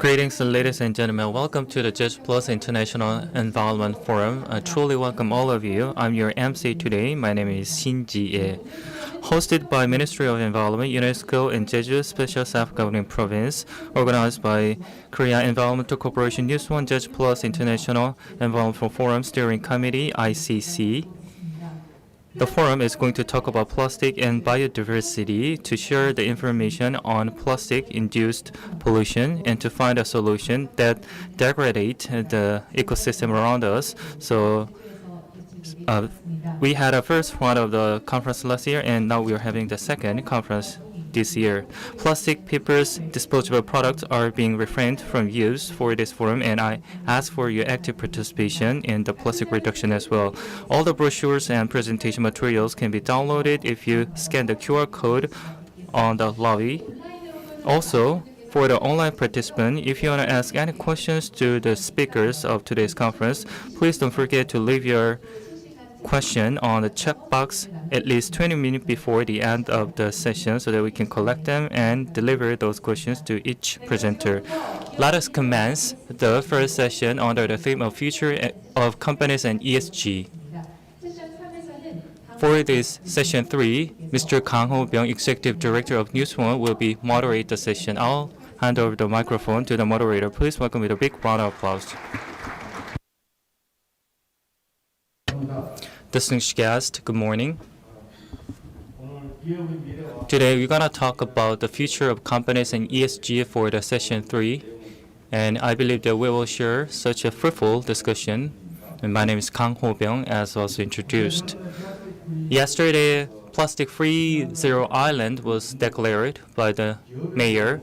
Greetings, ladies and gentlemen. Welcome to the Jeju Plus International Environment Forum. I truly welcome all of you. I'm your MC today. My name is Shin Ji-e. Hosted by Ministry of Environment, UNESCO, and Jeju Special Self-Governing Province, organized by Korea Environmental Corporation News One Jeju Plus International Environmental Forum Steering Committee, ICC. The forum is going to talk about plastic and biodiversity to share the information on plastic-induced pollution and to find a solution that degrades the ecosystem around us. So we had a first one of the conference last year, and now we are having the second conference this year. Plastic, papers, disposable products are being refrained from use for this forum, and I ask for your active participation in the plastic reduction as well. All the brochures and presentation materials can be downloaded if you scan the QR code on the lobby. Also, for the online participant, if you want to ask any questions to the speakers of today's conference, please don't forget to leave your question on the chat box at least 20 minutes before the end of the session so that we can collect them and deliver those questions to each presenter. Let us commence the first session under the theme of future of companies and ESG. For this session 3, Mr. Kang Ho-byung, Executive Director of News One, will be moderate the session. I'll hand over the microphone to the moderator. Please welcome with a big round of applause. Distinguished guests, good morning. Today we're going to talk about the future of companies and ESG for the session 3, and I believe that we will share such a fruitful discussion. And my name is Kang Ho-byung, as also introduced. Yesterday, plastic-free Zero Island was declared by the mayor,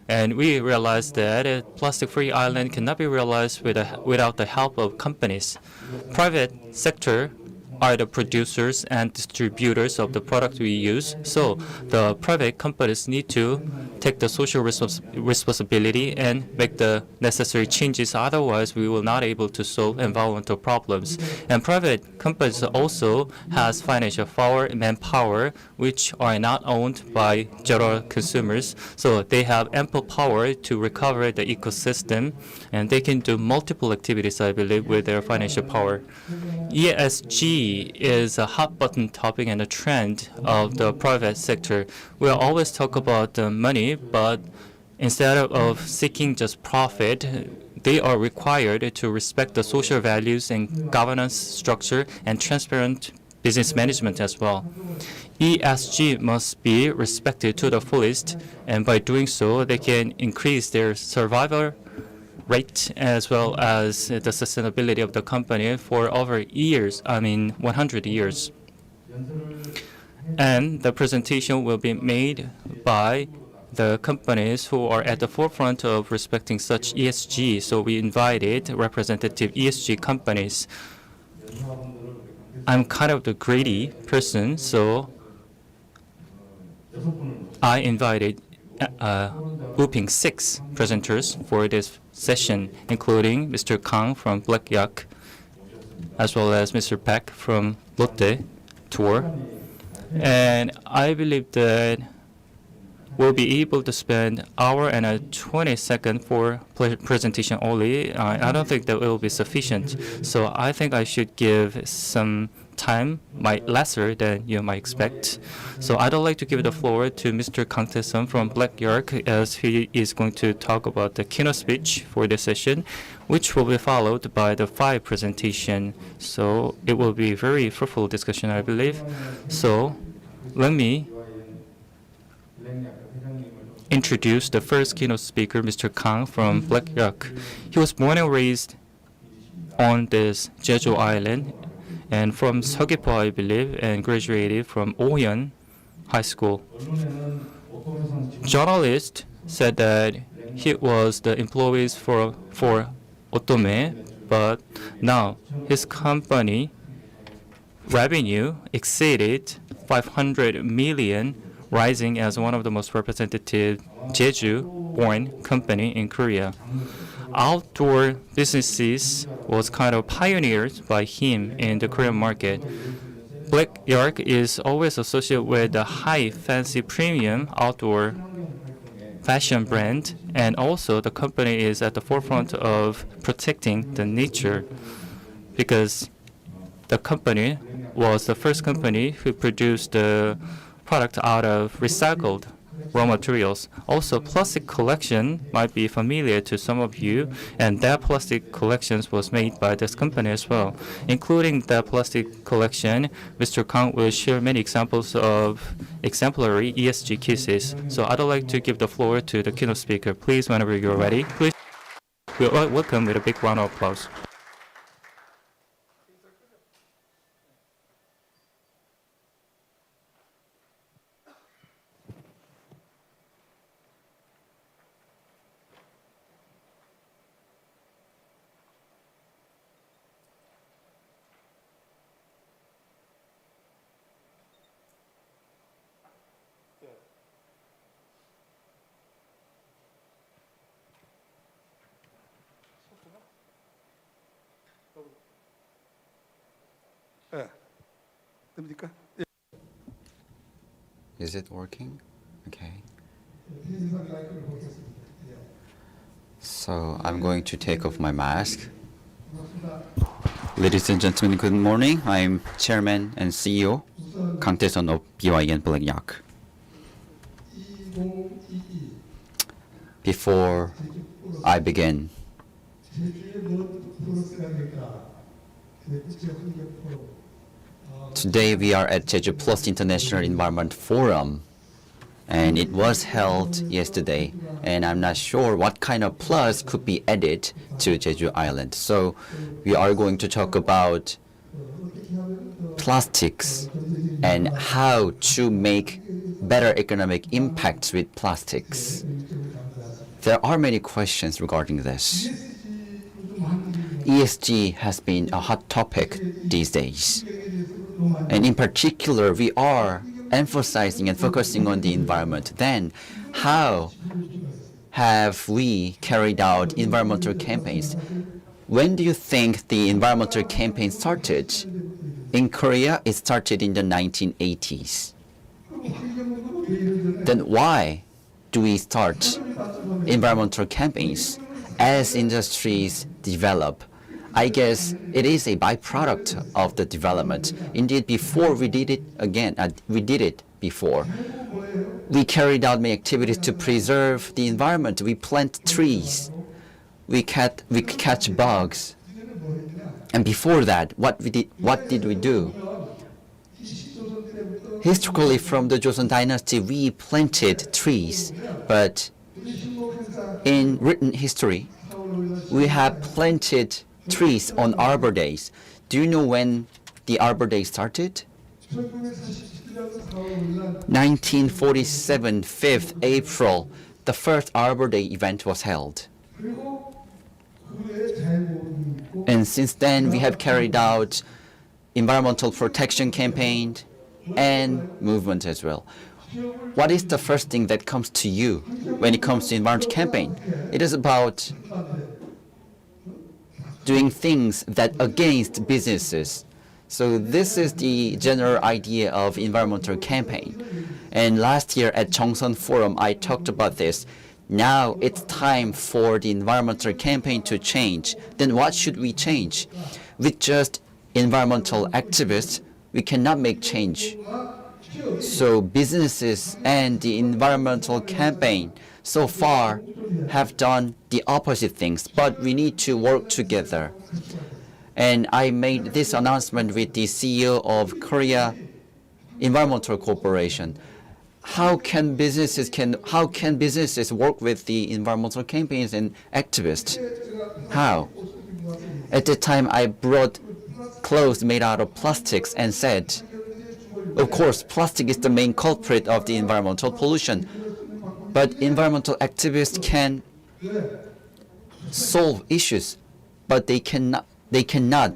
and we realized that a plastic-free island cannot be realized without the help of companies. Private sector are the producers and distributors of the product we use. So the private companies need to take the social responsibility and make the necessary changes. Otherwise, we will not able to solve environmental problems. And private companies also has financial power and manpower, which are not owned by general consumers. So they have ample power to recover the ecosystem, and they can do multiple activities, I believe, with their financial power. ESG is a hot button topic and a trend of the private sector. We always talk about the money, but instead of seeking just profit, they are required to respect the social values and governance structure and transparent business management as well. ESG must be respected to the fullest, and by doing so, they can increase their survival rate as well as the sustainability of the company for over 100 years. And the presentation will be made by the companies who are at the forefront of respecting such ESG. So we invited representative ESG companies. I'm kind of the greedy person, so I invited whooping 6 presenters for this session, including Mr. Kang from Black Yak, as well as Mr. Peck from Lotte Tour. And I believe that we'll be able to spend an hour and 20 seconds for presentation only. I don't think that will be sufficient. So I think I should give some time lesser than you might expect. So I'd like to give the floor to Mr. Kang Tae-sun from Black York, as he is going to talk about the keynote speech for this session, which will be followed by the 5 presentation. So it will be a very fruitful discussion, I believe. So let me introduce the first keynote speaker, Mr. Kang from Black York. He was born and raised on this Jeju Island, and from Seogwipo, I believe, and graduated from Oyeon High School. Journalists said that he was the employees for Otome, but now his company revenue exceeded 500 million, rising as one of the most representative Jeju-born company in Korea. Outdoor businesses was kind of pioneered by him in the Korean market. Black York is always associated with the high, fancy, premium outdoor fashion brand, and also the company is at the forefront of protecting the nature, because the company was the first company who produced the product out of recycled raw materials. Also, plastic collection might be familiar to some of you, and that plastic collections was made by this company as well. Including that plastic collection, Mr. Kang will share many examples of exemplary ESG cases. So I'd like to give the floor to the keynote speaker. Please, whenever you're ready, please welcome with a big round of applause. Is it working? Okay. So I'm going to take off my mask. Ladies and gentlemen, good morning. I'm Chairman and CEO Kang Tae-sun of BYN Black Yak. Before I begin, today we are at Jeju Plus International Environment Forum, and it was held yesterday, and I'm not sure what kind of plus could be added to Jeju Island. So we are going to talk about plastics and how to make better economic impact with plastics. There are many questions regarding this. ESG has been a hot topic these days. And in particular, we are emphasizing and focusing on the environment. Then, how have we carried out environmental campaigns? When do you think the environmental campaign started? In Korea, it started in the 1980s. Then why do we start environmental campaigns as industries develop? I guess it is a byproduct of the development. Indeed, before we did it again, we did it before. We carried out many activities to preserve the environment. We plant trees. We catch bugs. And before that, what did we do? Historically, from the Joseon Dynasty, we planted trees, but in written history, we have planted trees on Arbor Days. Do you know when the Arbor Day started? 1947, 5th April, the first Arbor Day event was held. And since then, we have carried out environmental protection campaign and movement as well. What is the first thing that comes to you when it comes to environmental campaign? It is about doing things that against businesses. So this is the general idea of environmental campaign. And last year at Cheongsan Forum, I talked about this. Now it's time for the environmental campaign to change. Then what should we change? With just environmental activists, we cannot make change. So businesses and the environmental campaign so far have done the opposite things, but we need to work together. And I made this announcement with the CEO of Korea Environmental Corporation. How can businesses work with the environmental campaigns and activists? How? At the time, I brought clothes made out of plastics and said, of course, plastic is the main culprit of the environmental pollution, but environmental activists can solve issues, but they cannot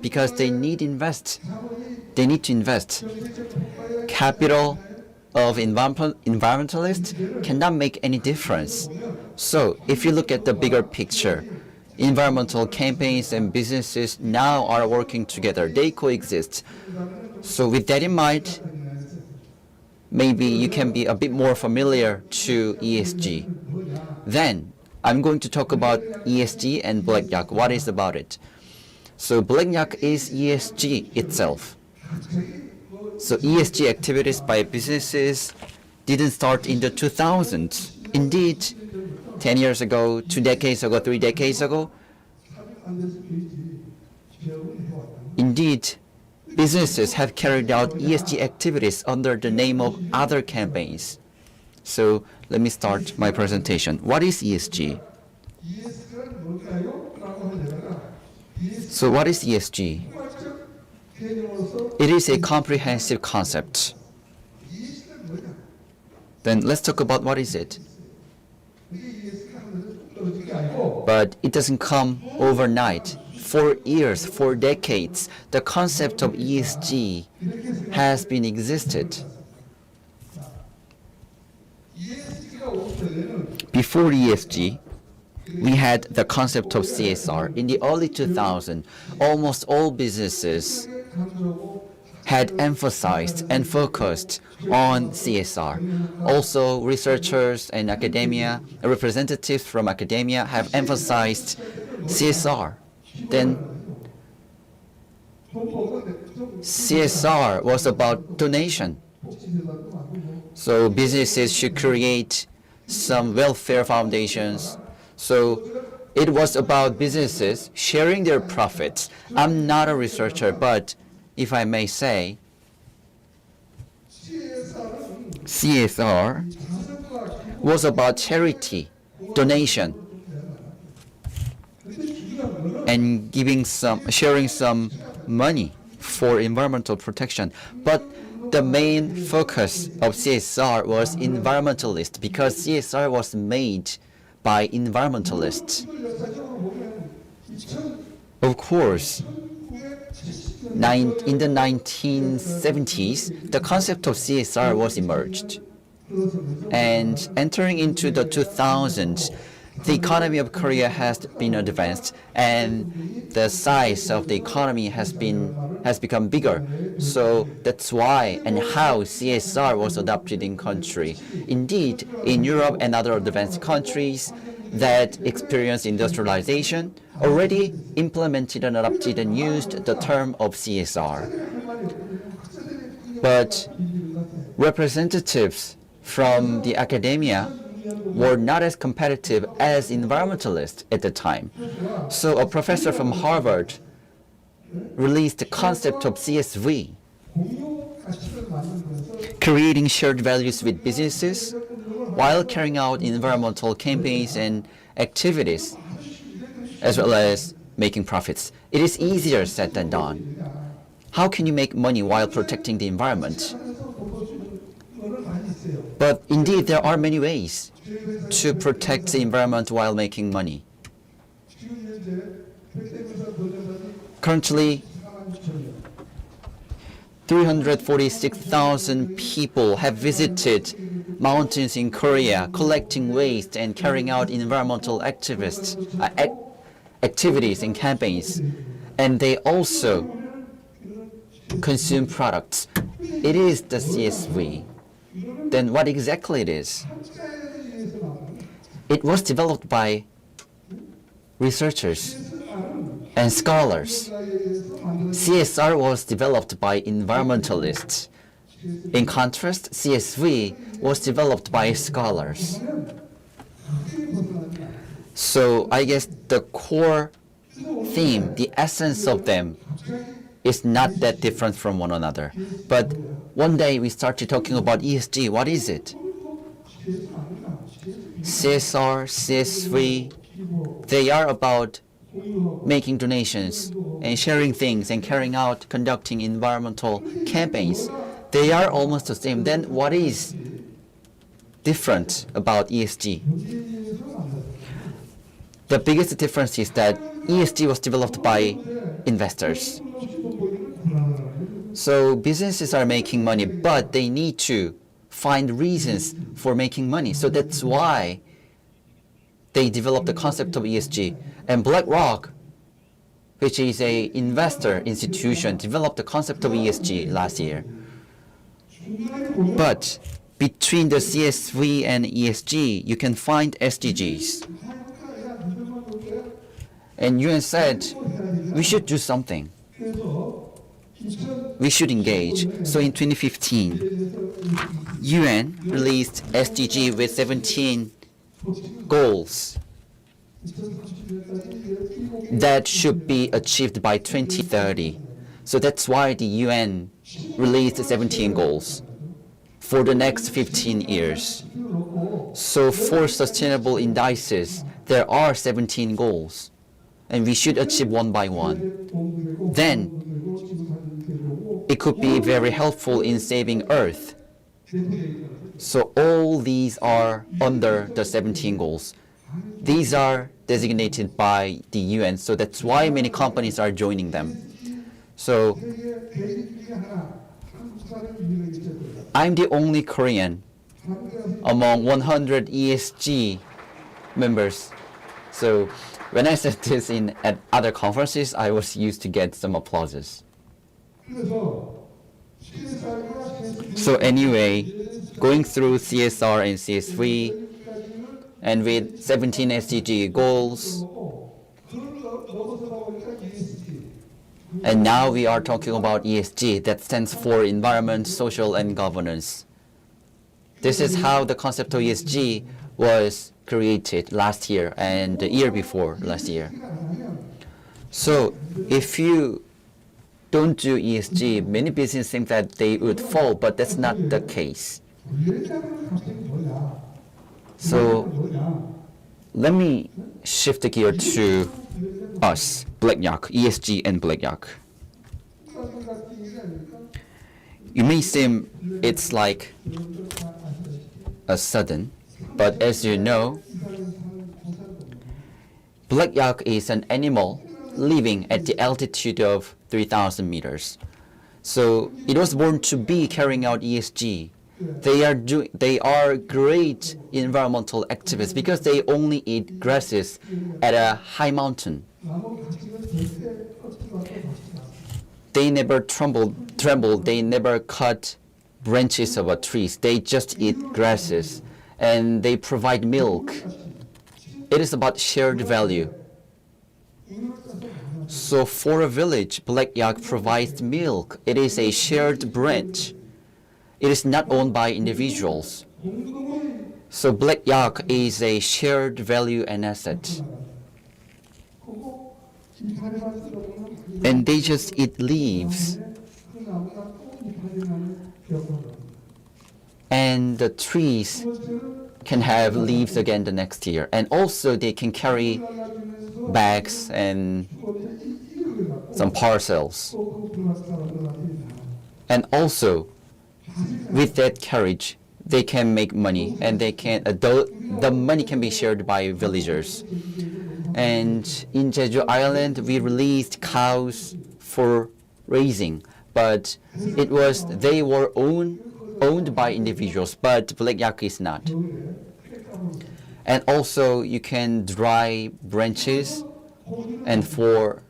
because they need to invest. Capital of environmentalists cannot make any difference. So if you look at the bigger picture, environmental campaigns and businesses now are working together. They coexist. So with that in mind, maybe you can be a bit more familiar to ESG. Then I'm going to talk about ESG and Black Yak. What is about it? So Black Yak is ESG itself. So ESG activities by businesses didn't start in the 2000s. Indeed, 10 years ago, 2 decades ago, 3 decades ago, indeed, businesses have carried out ESG activities under the name of other campaigns. So let me start my presentation. What is ESG? So what is ESG? It is a comprehensive concept. Then let's talk about what is it. But it doesn't come overnight. For years, for decades, the concept of ESG has been existed. Before ESG, we had the concept of CSR. In the early 2000s, almost all businesses had emphasized and focused on CSR. Also, researchers and academia, representatives from academia have emphasized CSR. Then CSR was about donation. So businesses should create some welfare foundations. So it was about businesses sharing their profits. I'm not a researcher, but if I may say, CSR was about charity, donation, and sharing some money for environmental protection. But the main focus of CSR was environmentalist, because CSR was made by environmentalists. Of course, in the 1970s, the concept of CSR was emerged. And entering into the 2000s, the economy of Korea has been advanced, and the size of the economy has become bigger. So that's why and how CSR was adopted in country. Indeed, in Europe and other advanced countries that experienced industrialization already implemented and adopted and used the term of CSR. But representatives from the academia were not as competitive as environmentalists at the time. So a professor from Harvard released the concept of CSV, creating shared values with businesses while carrying out environmental campaigns and activities, as well as making profits. It is easier said than done. How can you make money while protecting the environment? But indeed, there are many ways to protect the environment while making money. Currently, 346,000 people have visited mountains in Korea, collecting waste and carrying out environmental activities and campaigns. And they also consume products. It is the CSV. Then what exactly it is? It was developed by researchers and scholars. CSR was developed by environmentalists. In contrast, CSV was developed by scholars. So I guess the core theme, the essence of them, is not that different from one another. But one day we started talking about ESG. What is it? CSR, CSV, they are about making donations and sharing things and conducting environmental campaigns. They are almost the same. Then what is different about ESG? The biggest difference is that ESG was developed by investors. So businesses are making money, but they need to find reasons for making money. So that's why they developed the concept of ESG. And BlackRock, which is an investor institution, developed the concept of ESG last year. But between the CSV and ESG, you can find SDGs. And UN said, we should do something. We should engage. So in 2015, UN released SDG with 17 goals that should be achieved by 2030. So that's why the UN released 17 goals for the next 15 years. So for sustainable indices, there are 17 goals, and we should achieve one by one. Then it could be very helpful in saving Earth. So all these are under the 17 goals. These are designated by the UN, so that's why many companies are joining them. So I'm the only Korean among 100 ESG members. So when I said this at other conferences, I was used to get some applauses. So anyway, going through CSR and CSV, and with 17 SDG goals, and now we are talking about ESG, that stands for Environment, Social, and Governance. This is how the concept of ESG was created last year and the year before last year. So if you don't do ESG, many businesses think that they would fall, but that's not the case. So let me shift the gear to us, Black Yak, ESG and Black Yak. You may seem it's like a sudden, but as you know, Black Yak is an animal living at the altitude of 3,000 meters. So it was born to be carrying out ESG. They are great environmental activists because they only eat grasses at a high mountain. They never tremble, they never cut branches of a trees. They just eat grasses and they provide milk. It is about shared value. So for a village, Black Yak provides milk. It is a shared branch. It is not owned by individuals. So Black Yak is a shared value and asset. And they just eat leaves. And the trees can have leaves again the next year. And also they can carry bags and some parcels. And also, with that carriage, they can make money, and the money can be shared by villagers. And in Jeju Island, we released cows for raising, but they were owned by individuals, but Black Yak is not. And also, you can dry branches and for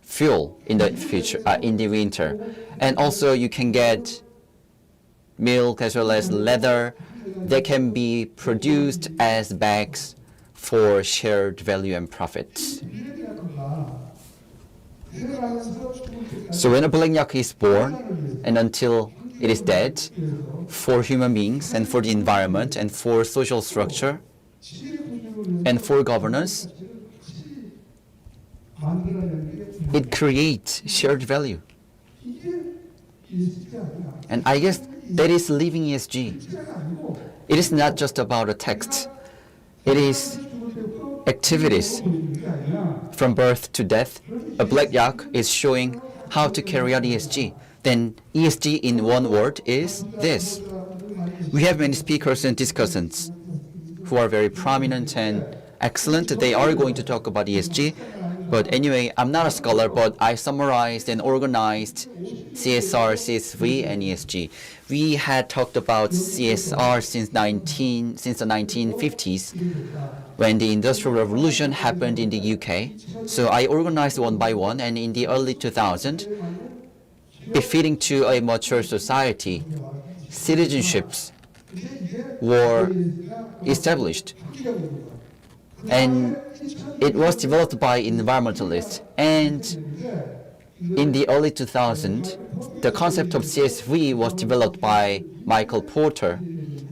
fuel in the future, in the winter. And also, you can get milk as well as leather that can be produced as bags for shared value and profits. So when a Black Yak is born and until it is dead, for human beings and for the environment and for social structure and for governance, it creates shared value. And I guess that is living ESG. It is not just about a text. It is activities from birth to death. A Black Yak is showing how to carry out ESG. Then ESG in one word is this. We have many speakers and discussants who are very prominent and excellent. They are going to talk about ESG. But anyway, I'm not a scholar, but I summarized and organized CSR, CSV, and ESG. We had talked about CSR since the 1950s, when the Industrial Revolution happened in the UK. So I organized one by one, and in the early 2000s, befitting to a mature society, citizenships were established. And it was developed by environmentalists. And in the early 2000s, the concept of CSV was developed by Michael Porter,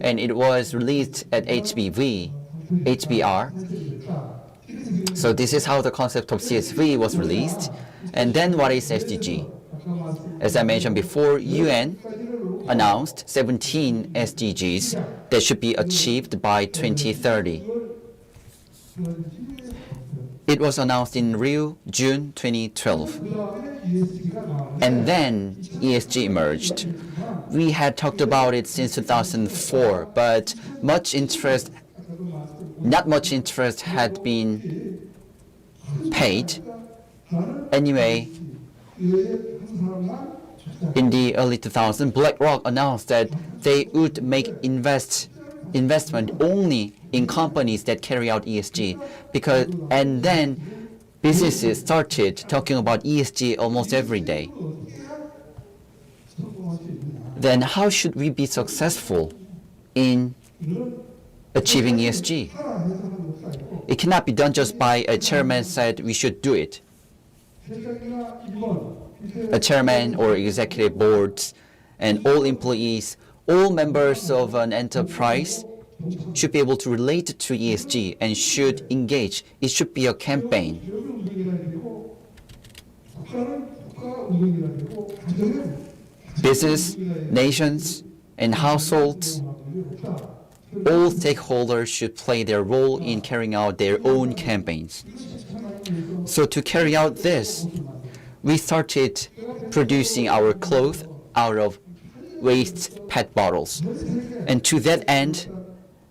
and it was released at HBR. So this is how the concept of CSV was released. And then what is SDG? As I mentioned before, UN announced 17 SDGs that should be achieved by 2030. It was announced in Rio, June 2012. And then ESG emerged. We had talked about it since 2004, but not much interest had been paid. Anyway, in the early 2000s, BlackRock announced that they would make investment only in companies that carry out ESG, and then businesses started talking about ESG almost every day. Then how should we be successful in achieving ESG? It cannot be done just by a chairman said we should do it. A chairman or executive boards and all employees, all members of an enterprise should be able to relate to ESG and should engage. It should be a campaign. Business, nations, and households, all stakeholders should play their role in carrying out their own campaigns. So to carry out this, we started producing our clothes out of waste PET bottles. And to that end,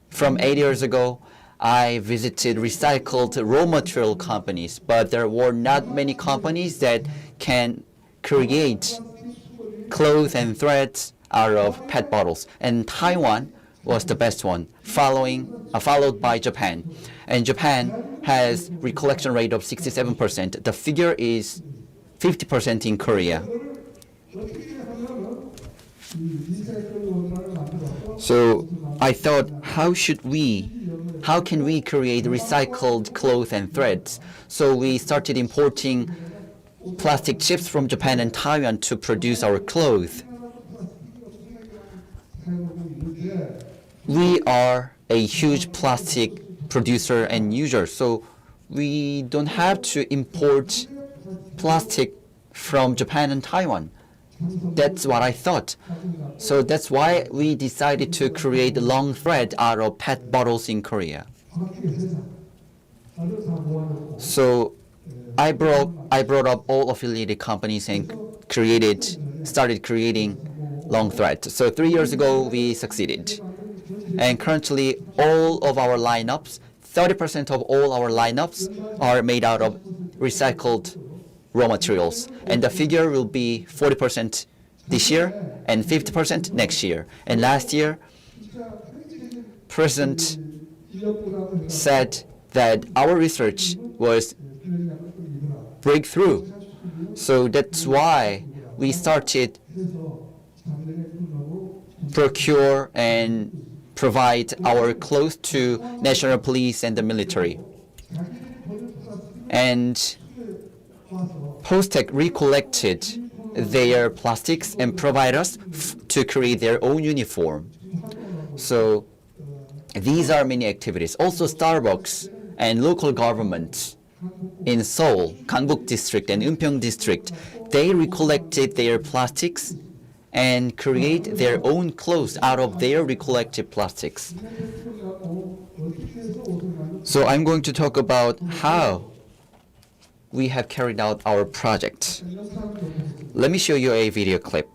from 8 years ago, I visited recycled raw material companies, but there were not many companies that can create clothes and threads out of PET bottles. And Taiwan was the best one, followed by Japan. And Japan has recollection rate of 67%. The figure is 50% in Korea. So I thought, how can we create recycled clothes and threads? So we started importing plastic chips from Japan and Taiwan to produce our clothes. We are a huge plastic producer and user, so we don't have to import plastic from Japan and Taiwan. That's what I thought. So that's why we decided to create a long thread out of PET bottles in Korea. So I brought up all affiliated companies and started creating long thread. So 3 years ago we succeeded. And currently all of our lineups, 30% of all our lineups are made out of recycled raw materials. And the figure will be 40% this year and 50% next year. And last year, President said that our research was breakthrough. So that's why we started procure and provide our clothes to national police and the military. And Postec recollected their plastics and provide us to create their own uniform. So these are many activities. Also Starbucks and local governments in Seoul, Gangbuk District and Eunpyeong District, they recollected their plastics and create their own clothes out of their recollected plastics. So I'm going to talk about how we have carried out our project. Let me show you a video clip.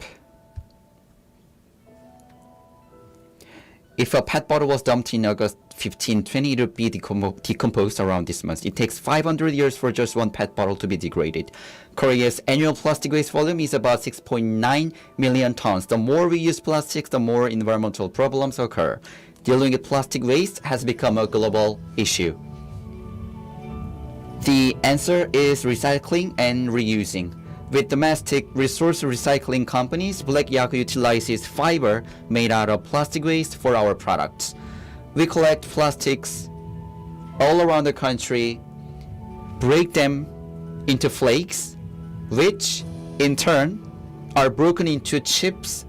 If a PET bottle was dumped in August 1520, it would be decomposed around this month. It takes 500 years for just one PET bottle to be degraded. Korea's annual plastic waste volume is about 6.9 million tons. The more we use plastics, the more environmental problems occur. Dealing with plastic waste has become a global issue. The answer is recycling and reusing. With domestic resource recycling companies, Black Yak utilizes fiber made out of plastic waste for our products. We collect plastics all around the country, break them into flakes, which in turn are broken into chips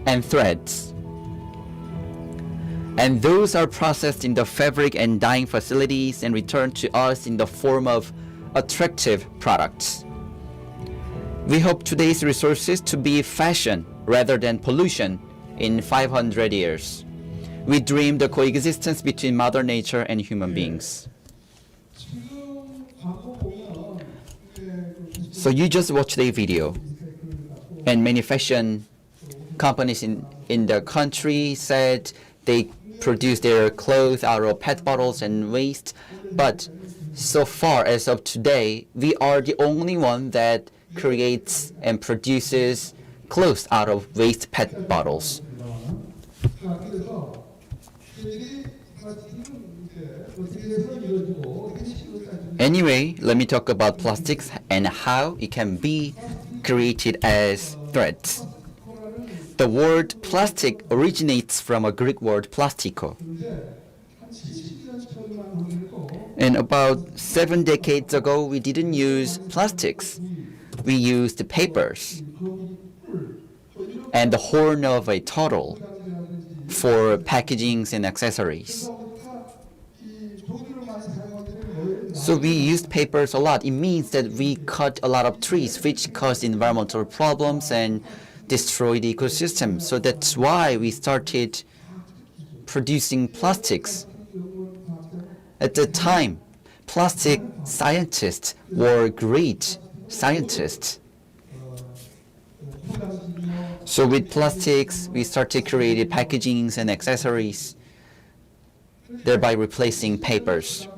and threads. And those are processed in the fabric and dyeing facilities and returned to us in the form of attractive products. We hope today's resources to be fashion rather than pollution in 500 years. We dream the coexistence between Mother Nature and human beings. So you just watched a video, and many fashion companies in the country said they produce their clothes out of PET bottles and waste, but so far as of today, we are the only one that creates and produces clothes out of waste PET bottles. Anyway, let me talk about plastics and how it can be created as threads. The word plastic originates from a Greek word plastiko. And about 7 decades ago, we didn't use plastics. We used papers and the horn of a turtle for packagings and accessories. So we used papers a lot. It means that we cut a lot of trees, which caused environmental problems and destroyed the ecosystem. So that's why we started producing plastics. At the time, plastic scientists were great scientists. So with plastics, we started creating packagings and accessories, thereby replacing papers.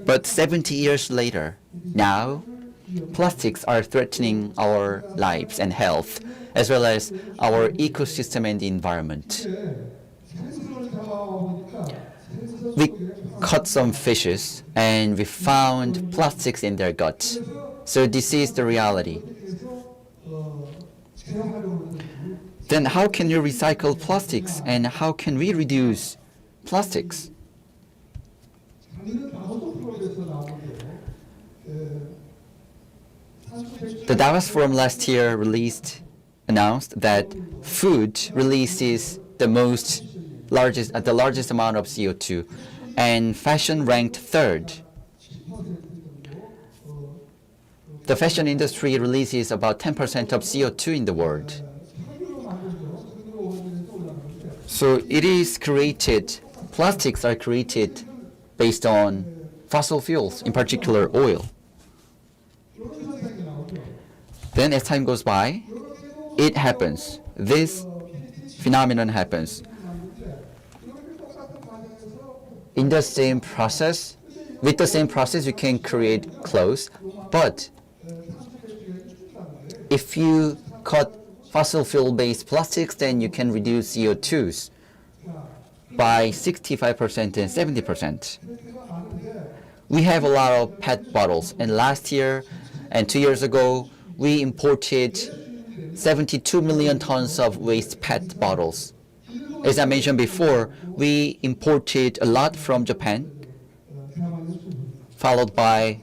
But 70 years later, now, plastics are threatening our lives and health, as well as our ecosystem and the environment. We caught some fishes and we found plastics in their guts. So this is the reality. Then how can you recycle plastics and how can we reduce plastics? The Davos Forum last year announced that food releases the largest amount of CO2, and fashion ranked third. The fashion industry releases about 10% of CO2 in the world. So it is created, plastics are created based on fossil fuels, in particular oil. Then as time goes by, it happens. This phenomenon happens. In the same process, with the same process, you can create clothes, but if you cut fossil fuel-based plastics, then you can reduce CO2s by 65% and 70%. We have a lot of PET bottles, and last year and 2 years ago, we imported 72 million tons of waste PET bottles. As I mentioned before, we imported a lot from Japan, followed by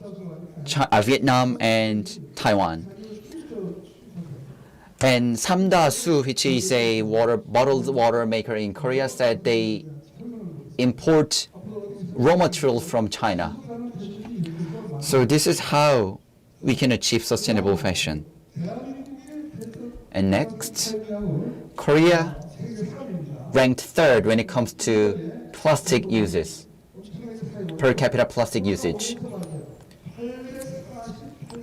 Vietnam and Taiwan. And Samdasu, which is a bottled water maker in Korea, said they import raw material from China. So this is how we can achieve sustainable fashion. And next, Korea ranked third when it comes to plastic uses, per capita plastic usage.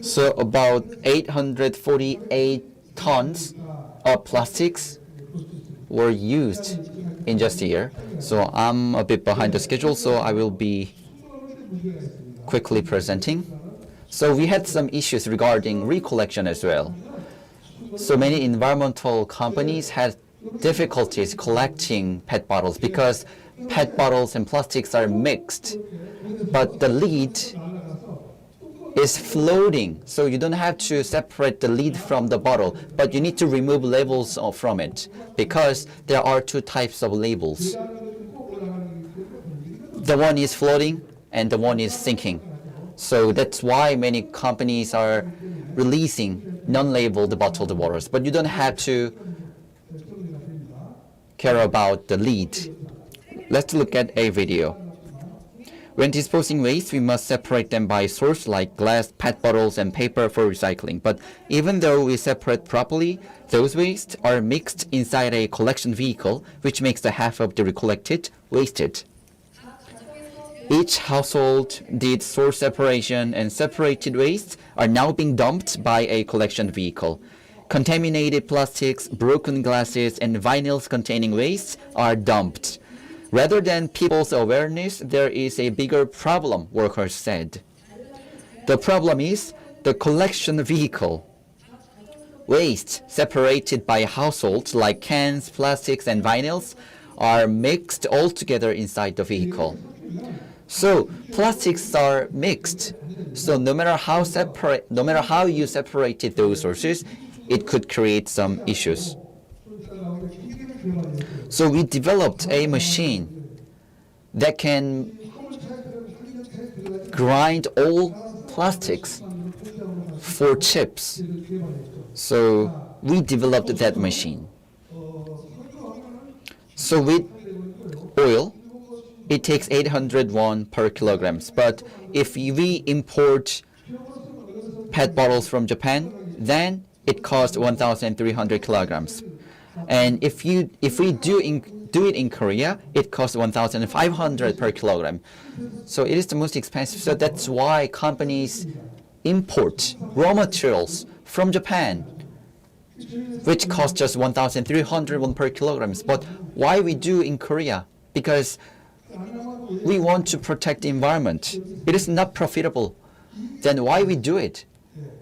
So about 848 tons of plastics were used in just a year. So I'm a bit behind the schedule, so I will be quickly presenting. So we had some issues regarding recollection as well. So many environmental companies had difficulties collecting PET bottles because PET bottles and plastics are mixed. But the lead is floating, so you don't have to separate the lid from the bottle, but you need to remove labels from it because there are two types of labels. The one is floating and the one is sinking. So that's why many companies are releasing non-labeled bottled waters, but you don't have to care about the lid. Let's look at a video. When disposing waste, we must separate them by source like glass, PET bottles, and paper for recycling. But even though we separate properly, those wastes are mixed inside a collection vehicle, which makes the half of the recollected wasted. Each household did source separation, and separated wastes are now being dumped by a collection vehicle. Contaminated plastics, broken glasses, and vinyls containing wastes are dumped. Rather than people's awareness, there is a bigger problem, workers said. The problem is the collection vehicle. Waste separated by households like cans, plastics, and vinyls are mixed all together inside the vehicle. So plastics are mixed. So no matter how you separated those sources, it could create some issues. So we developed a machine that can grind all plastics for chips. So we developed that machine. So with oil, it takes 800 won per kilograms. But if we import PET bottles from Japan, then it costs 1,300 kilograms. And if we do it in Korea, it costs 1,500 per kilogram. So it is the most expensive. So that's why companies import raw materials from Japan, which cost just 1,300 won per kilograms. But why we do in Korea? Because we want to protect the environment. It is not profitable. Then why we do it?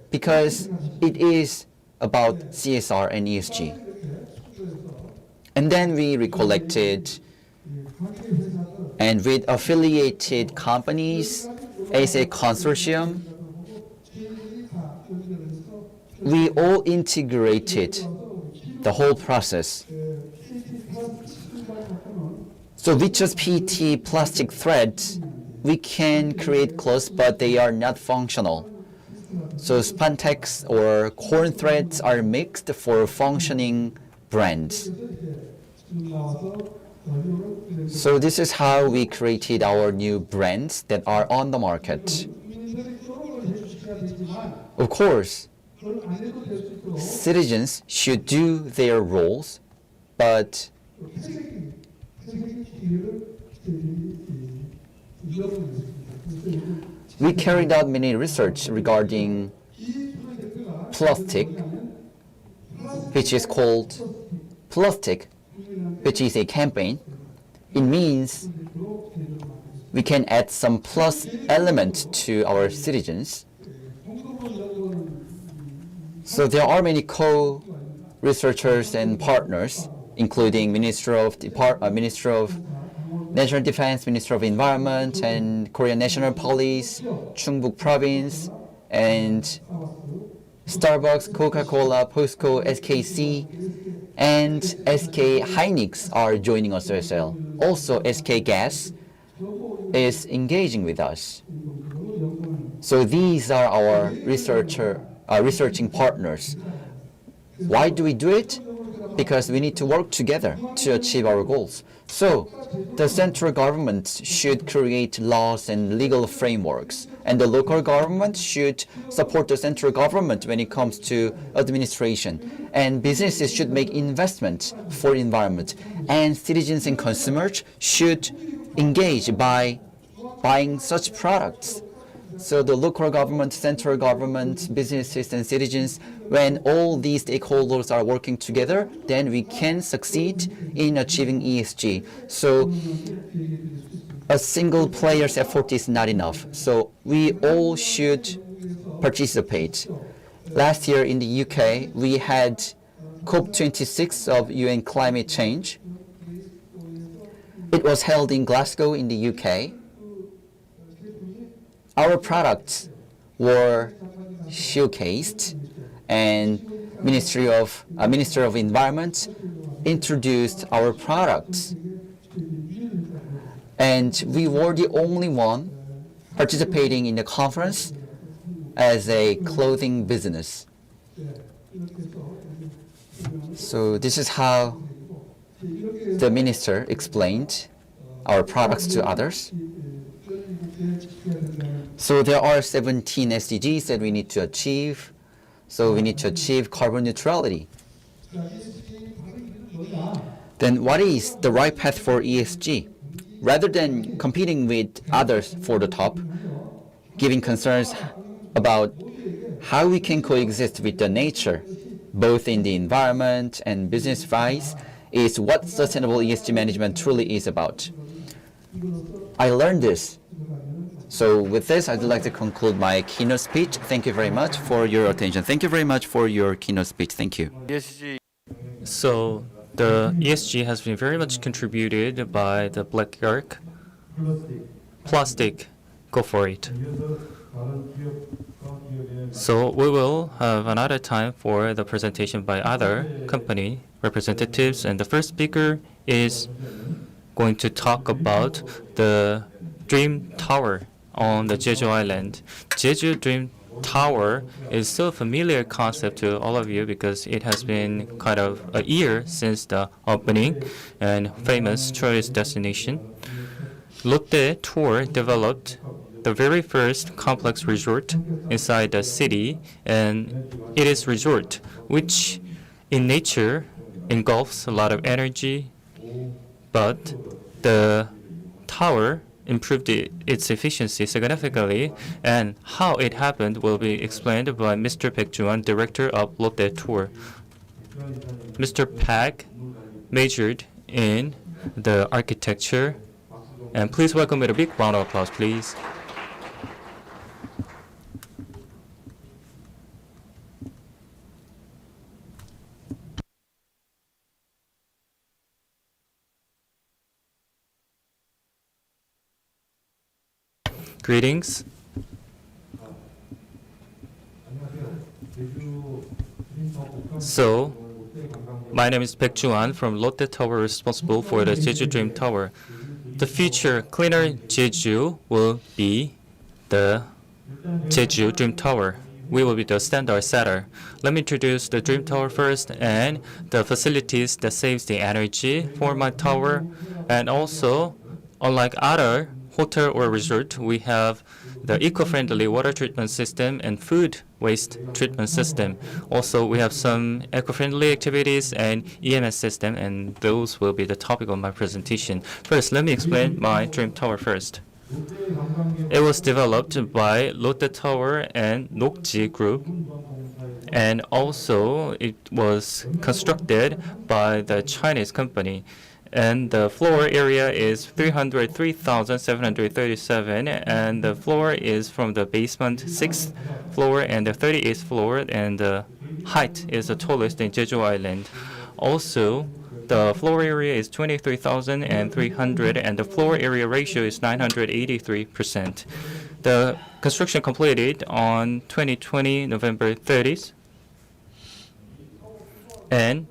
Because it is about CSR and ESG. And then we recollected, and with affiliated companies as a consortium, we all integrated the whole process. So with just PET plastic threads, we can create clothes, but they are not functional. So spandex or corn threads are mixed for functioning brands. So this is how we created our new brands that are on the market. Of course, citizens should do their roles, but we carried out many research regarding plastic, which is called Plastic, which is a campaign. It means we can add some plus element to our citizens. So there are many co-researchers and partners, including Ministry of National Defense, Ministry of Environment, and Korean National Police, Chungbuk Province, and Starbucks, Coca-Cola, POSCO, SKC, and SK Hynix are joining us as well. Also, SK Gas is engaging with us. So these are our researching partners. Why do we do it? Because we need to work together to achieve our goals. So the central government should create laws and legal frameworks, and the local government should support the central government when it comes to administration, and businesses should make investment for environment, and citizens and consumers should engage by buying such products. So the local government, central government, businesses, and citizens, when all these stakeholders are working together, then we can succeed in achieving ESG. So a single player's effort is not enough. So we all should participate. Last year in the UK, we had COP26 of UN climate change. It was held in Glasgow in the UK. Our products were showcased, and Minister of Environment introduced our products. And we were the only one participating in the conference as a clothing business. So this is how the minister explained our products to others. So there are 17 SDGs that we need to achieve. So we need to achieve carbon neutrality. Then what is the right path for ESG? Rather than competing with others for the top, giving concerns about how we can coexist with the nature, both in the environment and business-wise, is what sustainable ESG management truly is about. I learned this. So with this, I'd like to conclude my keynote speech. Thank you very much for your attention. Thank you very much for your keynote speech. Thank you. So the ESG has been very much contributed by the Black Arc. Plastic, go for it. So we will have another time for the presentation by other company representatives, and the first speaker is going to talk about the Dream Tower on the Jeju Island. Jeju Dream Tower is still a familiar concept to all of you because it has been kind of a year since the opening and famous tourist destination. Lotte Tour developed the very first complex resort inside the city, and it is resort which in nature engulfs a lot of energy, but the tower improved its efficiency significantly, and how it happened will be explained by Mr. Baek Juan, director of Lotte Tour. Mr. Park majored in the architecture, and please welcome with a big round of applause, please. Greetings. So, my name is Baek Juan from Lotte Tower, responsible for the Jeju Dream Tower. The future cleaner Jeju will be the Jeju Dream Tower. We will be the standard setter. Let me introduce the Dream Tower first and the facilities that saves the energy for my tower. And also, unlike other hotel or resort, we have the eco-friendly water treatment system and food waste treatment system. Also, we have some eco-friendly activities and EMS system, and those will be the topic of my presentation. First, let me explain my Dream Tower first. It was developed by Lotte Tower and Nokji Group, and also it was constructed by the Chinese company. And the floor area is 303,737, and the floor is from the basement 6th floor and the 38th floor, and the height is the tallest in Jeju Island. Also, the floor area is 23,300, and the floor area ratio is 983%. The construction completed on 2020 November 30th, and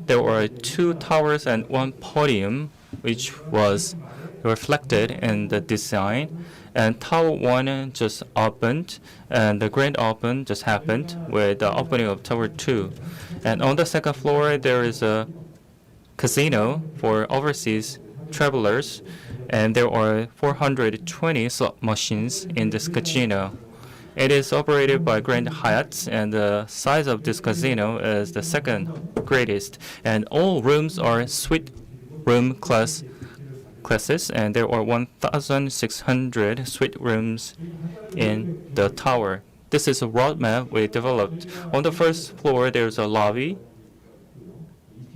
there were 2 towers and 1 podium, which was reflected in the design. And Tower 1 just opened, and the grand open just happened with the opening of Tower 2. And on the 2nd floor, there is a casino for overseas travelers, and there are 420 slot machines in this casino. It is operated by Grand Hyatt, and the size of this casino is the 2nd greatest. And all rooms are suite room classes, and there are 1,600 suite rooms in the tower. This is a roadmap we developed. On the 1st floor, there's a lobby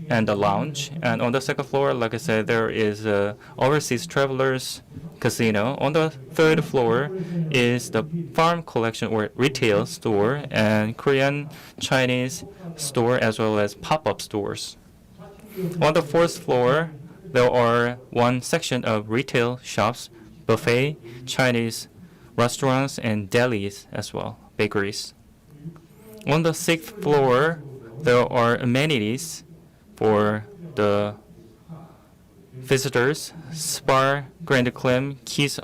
and a lounge. And on the 2nd floor, like I said, there is a overseas travelers casino. On the 3rd floor is the farm collection or retail store and Korean Chinese store, as well as pop-up stores. On the 4th floor, there are 1 section of retail shops, buffet, Chinese restaurants, and delis as well, bakeries. On the 6th floor, there are amenities for the visitors. Spa, Grand Clam, Keys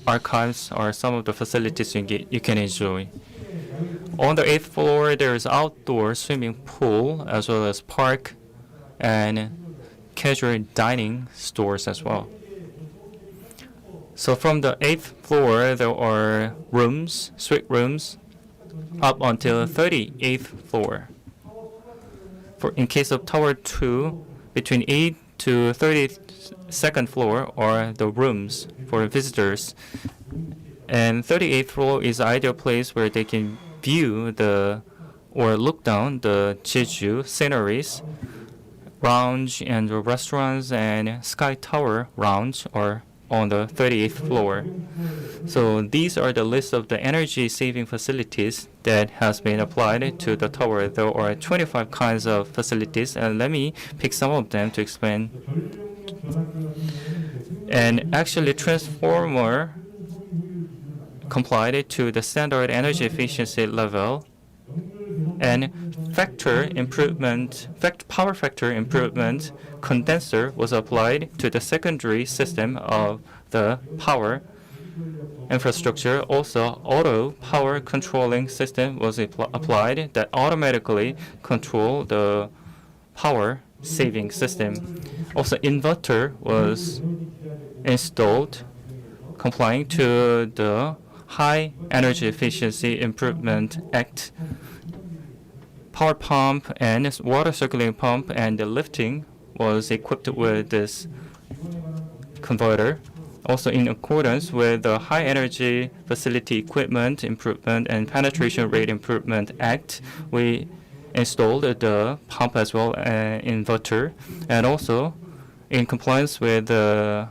Archives are some of the facilities you can enjoy. On the 8th floor, there is outdoor swimming pool as well as park and casual dining stores as well. So from the 8th floor, there are rooms, suite rooms, up until 38th floor. In case of Tower 2, between 8th to 32nd floor are the rooms for visitors. And 38th floor is the ideal place where they can view or look down the Jeju sceneries. Lounge and restaurants and Sky Tower Lounge are on the 38th floor. So these are the list of the energy-saving facilities that has been applied to the tower. There are 25 kinds of facilities, and let me pick some of them to explain. And actually, transformer complied to the standard energy efficiency level, and power factor improvement condenser was applied to the secondary system of the power infrastructure. Also, auto power controlling system was applied that automatically control the power saving system. Also, inverter was installed complying to the High Energy Efficiency Improvement Act. Power pump and water circulating pump and the lifting was equipped with this converter. Also, in accordance with the High Energy Facility Equipment Improvement and Penetration Rate Improvement Act, we installed the pump as well as inverter. And also, in compliance with the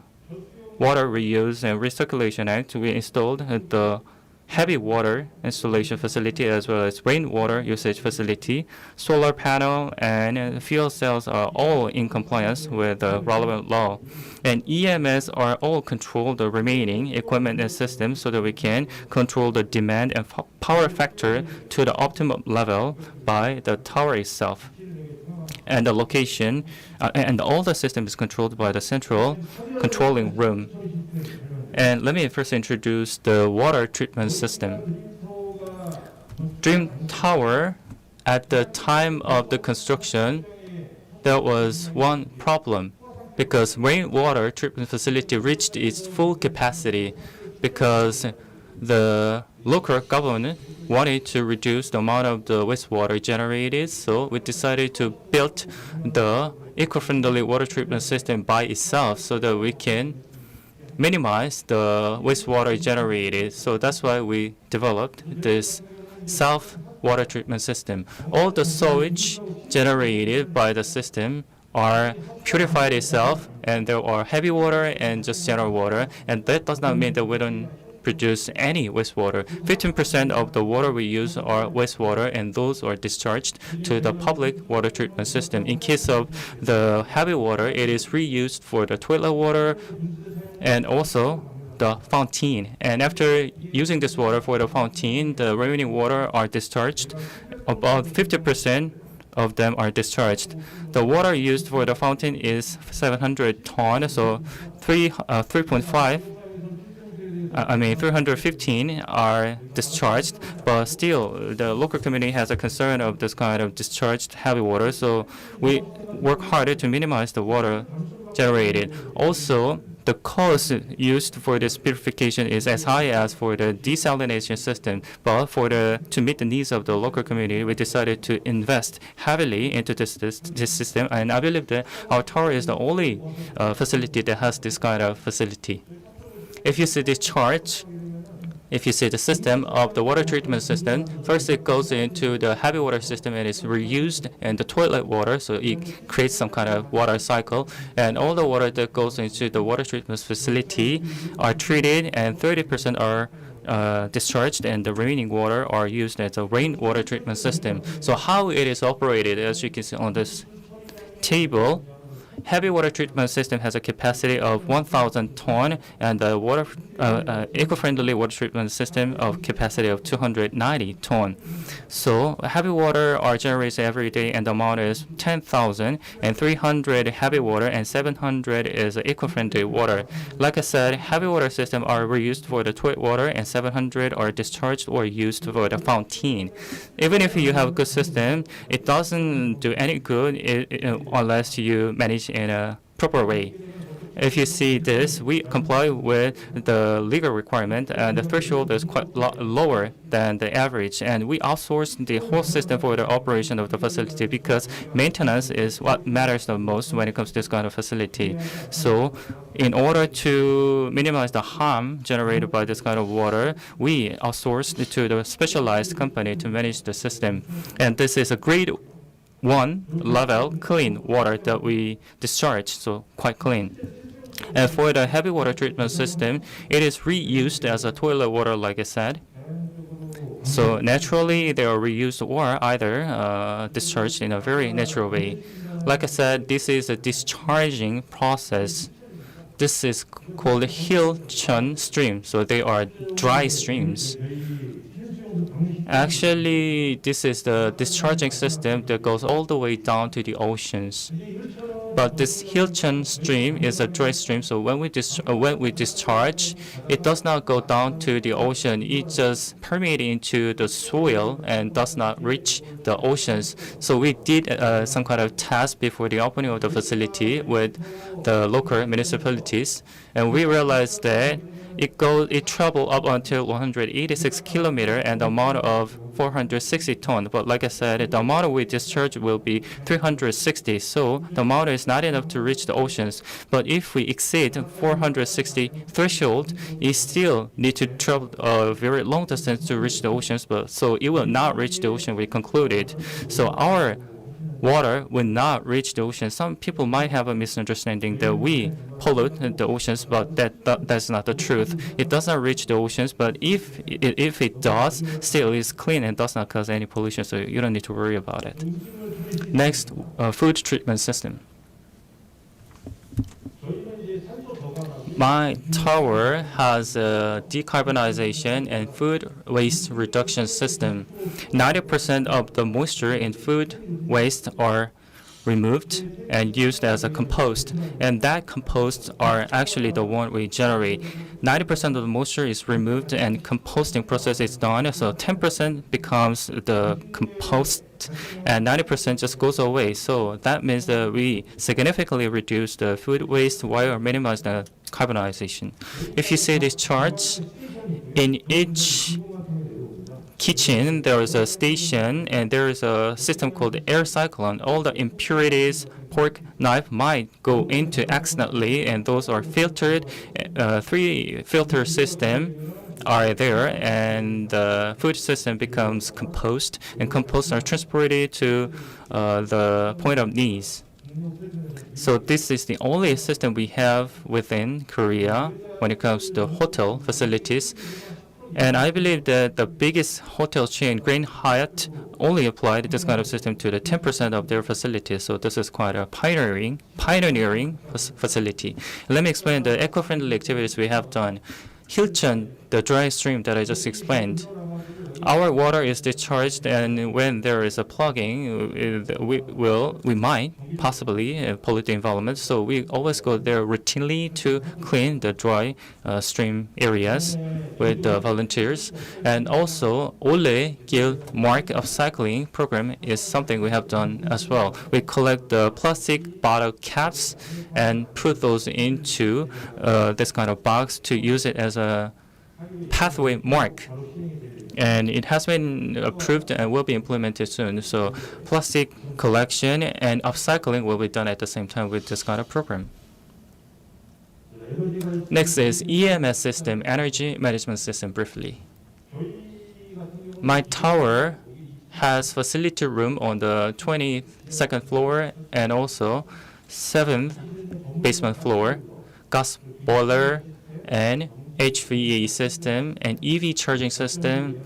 Water Reuse and Recirculation Act, we installed the heavy water installation facility as well as rainwater usage facility. Solar panel and fuel cells are all in compliance with the relevant law. And EMS are all control the remaining equipment and systems so that we can control the demand and power factor to the optimum level by the tower itself. And the location and all the system is controlled by the central controlling room. And let me first introduce the water treatment system. Dream Tower, at the time of the construction, there was one problem because rainwater treatment facility reached its full capacity because the local government wanted to reduce the amount of the wastewater generated, so we decided to build the eco-friendly water treatment system by itself so that we can minimize the wastewater generated. So that's why we developed this self-water treatment system. All the sewage generated by the system are purified itself, and there are heavy water and just general water, and that does not mean that we don't produce any wastewater. 15% of the water we use are wastewater, and those are discharged to the public water treatment system. In case of the heavy water, it is reused for the toilet water and also the fountain. And after using this water for the fountain, the remaining water are discharged. About 50% of them are discharged. The water used for the fountain is 700 tons, so 315 are discharged, but still the local community has a concern of this kind of discharged heavy water, so we work harder to minimize the water generated. Also, the cost used for this purification is as high as for the desalination system, but to meet the needs of the local community, we decided to invest heavily into this system, and I believe that our tower is the only facility that has this kind of facility. If you see this chart, if you see the system of the water treatment system, first it goes into the heavy water system and is reused in the toilet water, so it creates some kind of water cycle. And all the water that goes into the water treatment facility are treated, and 30% are discharged, and the remaining water are used as a rainwater treatment system. So how it is operated, as you can see on this table, heavy water treatment system has a capacity of 1,000 ton, and the eco-friendly water treatment system of capacity of 290 ton. So heavy water are generated every day, and the amount is 10,000, and 300 heavy water and 700 is eco-friendly water. Like I said, heavy water system are reused for the toilet water, and 700 are discharged or used for the fountain. Even if you have a good system, it doesn't do any good unless you manage in a proper way. If you see this, we comply with the legal requirement, and the threshold is quite lower than the average. And we outsource the whole system for the operation of the facility because maintenance is what matters the most when it comes to this kind of facility. So in order to minimize the harm generated by this kind of water, we outsource it to the specialized company to manage the system. And this is a grade 1 level clean water that we discharge, so quite clean. And for the heavy water treatment system, it is reused as a toilet water, like I said. So naturally, they are reused or either discharged in a very natural way. Like I said, this is a discharging process. This is called Hilchon stream, so they are dry streams. Actually, this is the discharging system that goes all the way down to the oceans. But this Hilchon stream is a dry stream, so when we discharge, it does not go down to the ocean. It just permeates into the soil and does not reach the oceans. So we did some kind of test before the opening of the facility with the local municipalities, and we realized that it traveled up until 186 kilometers and the amount of 460 tons. But like I said, the amount we discharge will be 360. So the amount is not enough to reach the oceans. But if we exceed 460 threshold, it still need to travel a very long distance to reach the oceans. But so it will not reach the ocean, we concluded. So our water will not reach the ocean. Some people might have a misunderstanding that we pollute the oceans, but that's not the truth. It does not reach the oceans, but if it does, still it's clean and does not cause any pollution, so you don't need to worry about it. Next, food treatment system. My tower has a decarbonization and food waste reduction system. 90% of the moisture in food waste are removed and used as a compost, and that compost are actually the one we generate. 90% of the moisture is removed and composting process is done, so 10% becomes the compost and 90% just goes away. So that means that we significantly reduce the food waste while minimize the carbonization. If you see these charts, in each kitchen there is a station and there is a system called air cyclone. All the impurities, pork knife might go into accidentally, and those are filtered. 3 filter system are there, and the food system becomes compost, and compost are transported to the point of needs. So this is the only system we have within Korea when it comes to hotel facilities. And I believe that the biggest hotel chain, Grand Hyatt, only applied this kind of system to the 10% of their facilities. So this is quite a pioneering facility. Let me explain the eco-friendly activities we have done. Hilchon, the dry stream that I just explained, our water is discharged, and when there is a plugging, we might possibly pollute the environment. So we always go there routinely to clean the dry stream areas with the volunteers. And also, Ole Gil Mark upcycling program is something we have done as well. We collect the plastic bottle caps and put those into this kind of box to use it as a pathway mark. And it has been approved and will be implemented soon. So plastic collection and upcycling will be done at the same time with this kind of program. Next is EMS system, energy management system, briefly. My tower has facility room on the 22nd floor and also 7th basement floor, gas boiler and HVAC system and EV charging system,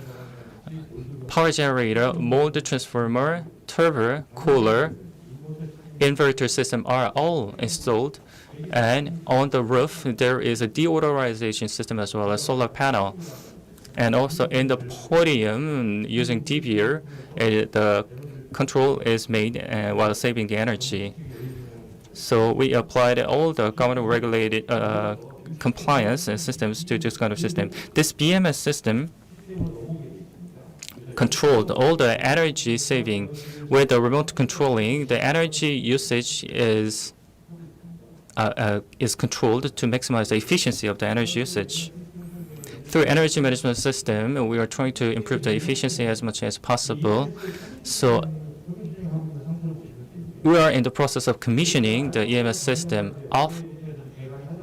power generator, mold transformer, turbo, cooler, inverter system are all installed. And on the roof, there is a deodorization system as well as solar panel. And also in the podium, using DVR, the control is made while saving the energy. So we applied all the government-regulated compliance systems to this kind of system. This BMS system controlled all the energy saving. With the remote controlling, the energy usage is controlled to maximize the efficiency of the energy usage. Through energy management system, we are trying to improve the efficiency as much as possible. So we are in the process of commissioning the EMS system off,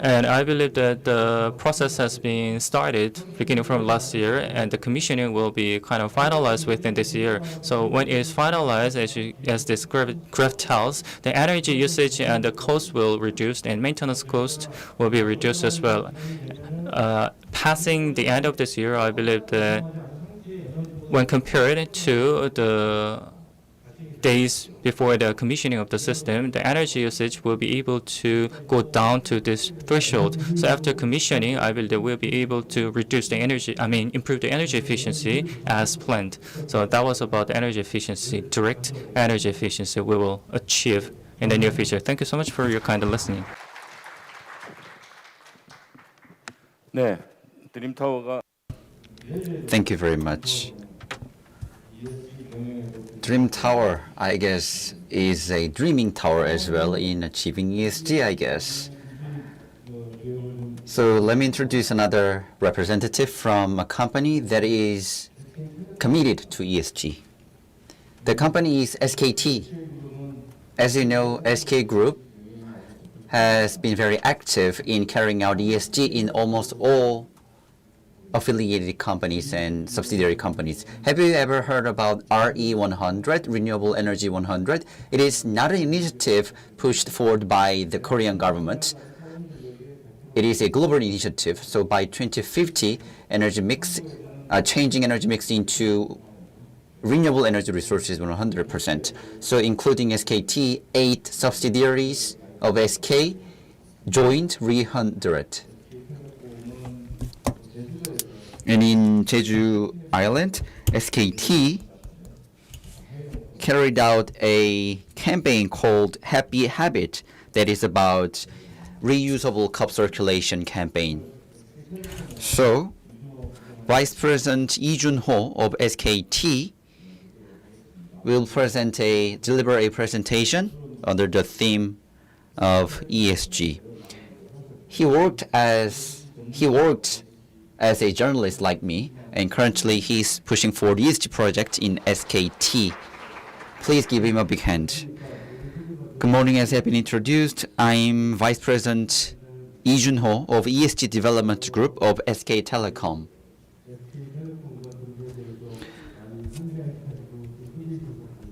and I believe that the process has been started beginning from last year, and the commissioning will be kind of finalized within this year. So when it is finalized, as this graph tells, the energy usage and the cost will reduce, and maintenance cost will be reduced as well. Passing the end of this year, I believe that when compared to the days before the commissioning of the system, the energy usage will be able to go down to this threshold. So after commissioning, I believe that we'll be able to reduce the energy, improve the energy efficiency as planned. So that was about the energy efficiency, direct energy efficiency we will achieve in the near future. Thank you so much for your kind listening. 네, 드림타워가 Thank you very much. Dream Tower, I guess, is a dreaming tower as well in achieving ESG, I guess. So let me introduce another representative from a company that is committed to ESG. The company is SKT. As you know, SK Group has been very active in carrying out ESG in almost all affiliated companies and subsidiary companies. Have you ever heard about RE100, Renewable Energy 100? It is not an initiative pushed forward by the Korean government. It is a global initiative. So by 2050, changing energy mix into renewable energy resources 100%. So including SKT, 8 subsidiaries of SK joined RE100. And in Jeju Island, SKT carried out a campaign called Happy Habit that is about reusable cup circulation campaign. So, Vice President Lee Jun-ho of SKT will deliver a presentation under the theme of ESG. He worked as a journalist like me, and currently he's pushing for the ESG project in SKT. Please give him a big hand. Good morning, as have been introduced. I'm Vice President Lee Jun-ho of ESG Development Group of SK Telecom.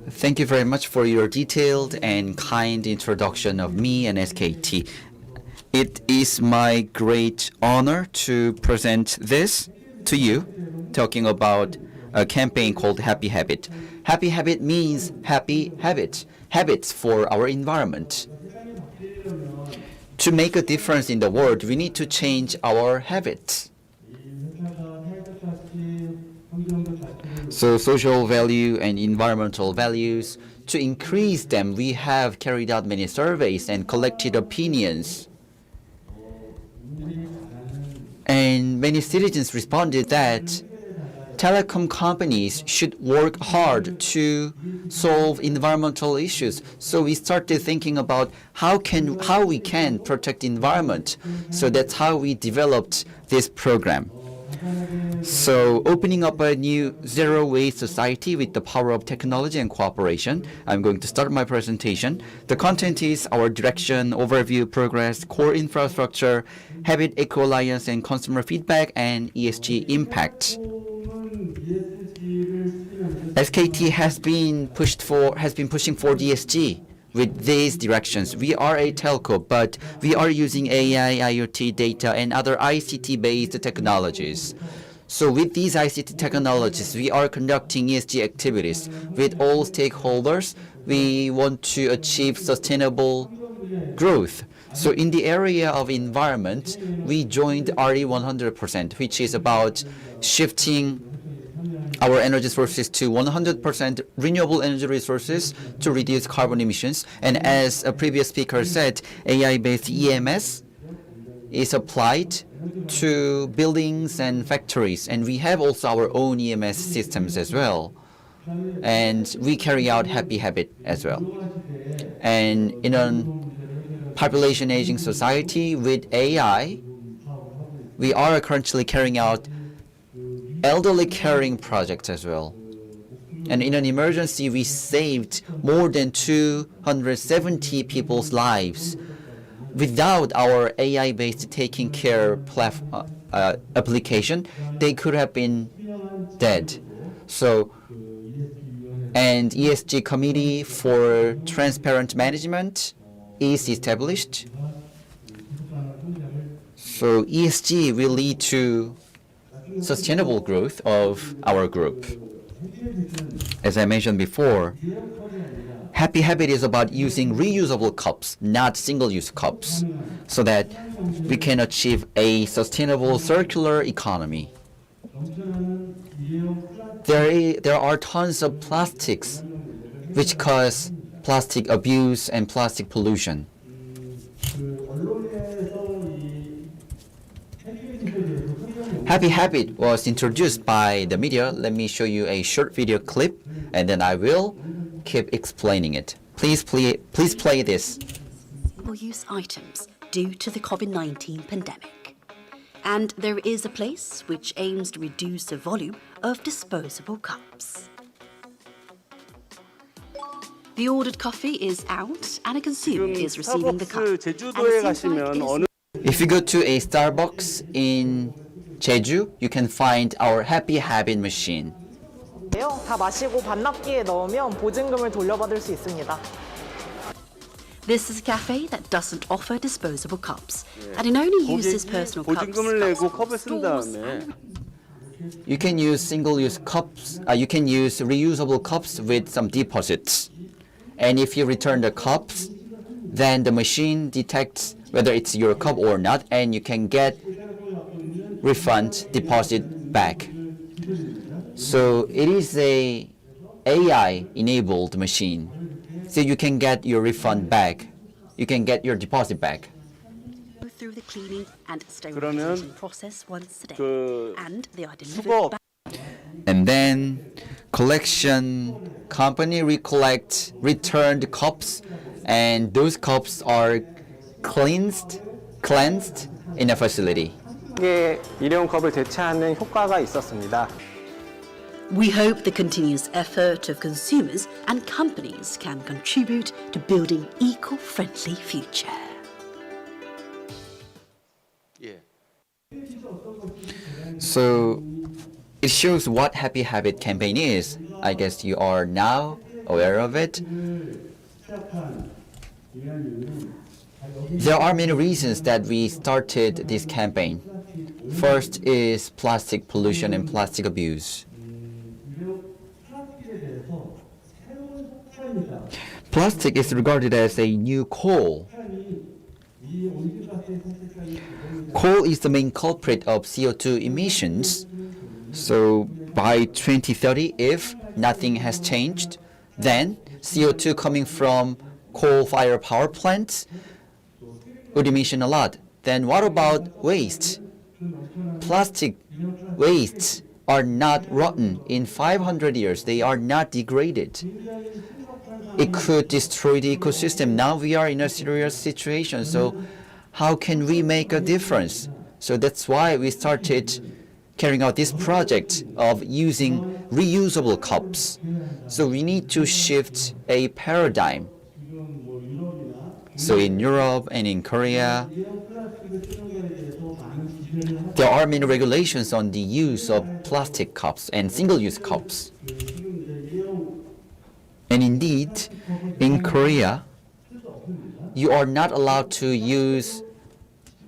Thank you very much for your detailed and kind introduction of me and SKT. It is my great honor to present this to you, talking about a campaign called Happy Habit. Happy Habit means happy habits for our environment. To make a difference in the world, we need to change our habits. So social value and environmental values, to increase them, we have carried out many surveys and collected opinions. And many citizens responded that telecom companies should work hard to solve environmental issues. So we started thinking about how we can protect the environment. So that's how we developed this program. So opening up a new zero-waste society with the power of technology and cooperation. I'm going to start my presentation. The content is our direction, overview, progress, core infrastructure, habit, eco-alliance, and consumer feedback, and ESG impact. SKT has been pushing for ESG with these directions. We are a telco, but we are using AI, IoT, data, and other ICT-based technologies. So with these ICT technologies, we are conducting ESG activities with all stakeholders we want to achieve sustainable growth. So in the area of environment, we joined RE 100%, which is about shifting our energy sources to 100% renewable energy resources to reduce carbon emissions. And as a previous speaker said, AI-based EMS is applied to buildings and factories. And we have also our own EMS systems as well. And we carry out happy habit as well. And in a population aging society with AI, we are currently carrying out elderly caring projects as well. And in an emergency, we saved more than 270 people's lives. Without our AI-based taking care application, they could have been dead. So, and ESG Committee for Transparent Management is established. So ESG will lead to sustainable growth of our group. As I mentioned before, happy habit is about using reusable cups, not single-use cups, so that we can achieve a sustainable circular economy. There are tons of plastics which cause plastic abuse and plastic pollution. Happy habit was introduced by the media. Let me show you a short video clip, and then I will keep explaining it. Please play this. Single-use items due to the COVID-19 pandemic. And there is a place which aims to reduce the volume of disposable cups. The ordered coffee is out and a consumer is receiving the cup. 제주도에 가시면 If you go to a Starbucks in Jeju, you can find our happy habit machine. 다 마시고 반납기에 넣으면 보증금을 돌려받을 수 있습니다. This is a cafe that doesn't offer disposable cups, and it only uses personal cups. 보증금을 내고 컵을 쓴 straws, 다음에 You can use single-use cups. You can use reusable cups with some deposits. And if you return the cups, then the machine detects whether it's your cup or not, and you can get refund deposit back. So it is a AI-enabled machine. So you can get your refund back. You can get your deposit back. Go through the cleaning and 그러면 sterilization process once a day, 그 and they are 수거 delivered back. And then collection company recollect returned cups, and those cups are cleansed in a facility. 일회용 컵을 대체하는 효과가 있었습니다. We hope the continuous effort of consumers and companies can contribute to building eco-friendly future. So it shows what Happy Habit campaign is. I guess you are now aware of it. There are many reasons that we started this campaign. First is plastic pollution and plastic abuse. Plastic is regarded as a new coal. Coal is the main culprit of CO2 emissions. So by 2030, if nothing has changed, then CO2 coming from coal-fired power plants would emission a lot. Then what about waste? Plastic wastes are not rotten in 500 years. They are not degraded. It could destroy the ecosystem. Now we are in a serious situation. So how can we make a difference? So that's why we started carrying out this project of using reusable cups. So we need to shift a paradigm. So in Europe and in Korea, there are many regulations on the use of plastic cups and single-use cups. And indeed, in Korea, you are not allowed to use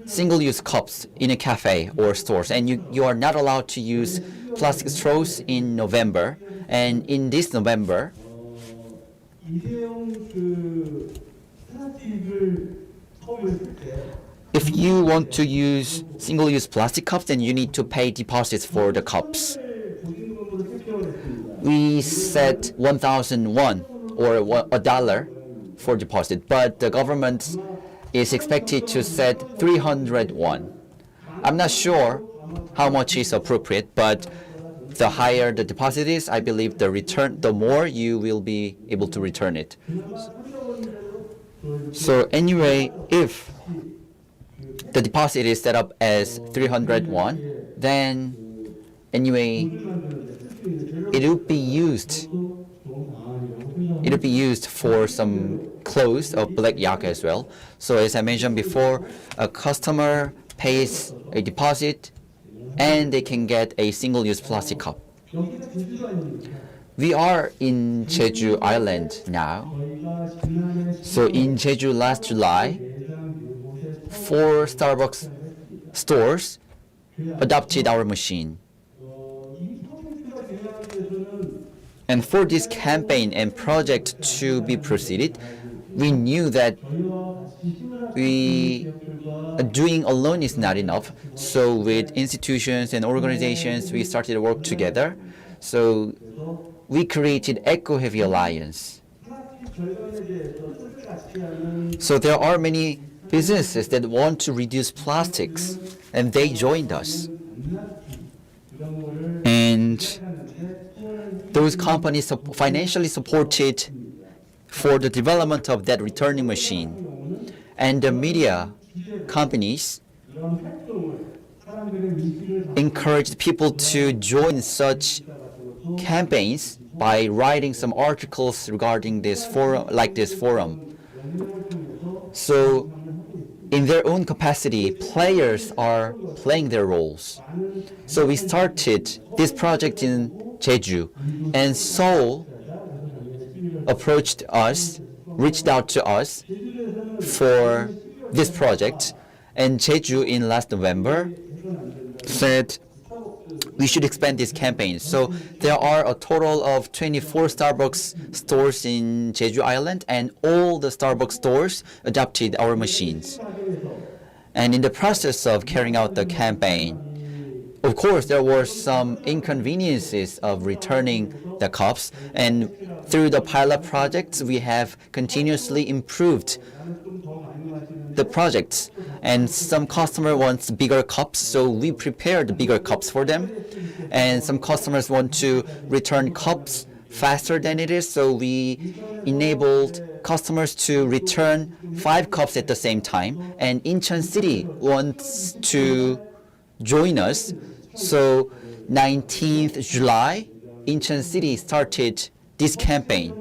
single-use cups in a cafe or stores, and you are not allowed to use plastic straws in November. And in this November, If you want to use single-use plastic cups, then you need to pay deposits for the cups. We set 1,000 won or a dollar for deposit, but the government is expected to set 300 won. I'm not sure how much is appropriate, but the higher the deposit is, I believe the more you will be able to return it. So anyway, if the deposit is set up as 300 won, then anyway, it will be used for some clothes of black yak as well. So as I mentioned before, a customer pays a deposit and they can get a single-use plastic cup. We are in Jeju Island now. So in Jeju last July, 4 Starbucks stores adopted our machine. And for this campaign and project to be proceeded, we knew that doing alone is not enough. So with institutions and organizations, we started to work together. So we created Eco-Heavy Alliance. So there are many businesses that want to reduce plastics, and they joined us. And those companies financially supported for the development of that returning machine. And the media companies encouraged people to join such campaigns by writing some articles regarding this forum, So in their own capacity, players are playing their roles. So we started this project in Jeju, and Seoul reached out to us for this project, and Jeju in last November said we should expand this campaign. So there are a total of 24 Starbucks stores in Jeju Island, and all the Starbucks stores adopted our machines. And in the process of carrying out the campaign, of course, there were some inconveniences of returning the cups, and through the pilot projects, we have continuously improved the projects. And some customer wants bigger cups, so we prepared bigger cups for them. And some customers want to return cups faster than it is, so we enabled customers to return 5 cups at the same time. And Incheon City wants to join us. So 19th July, Incheon City started this campaign.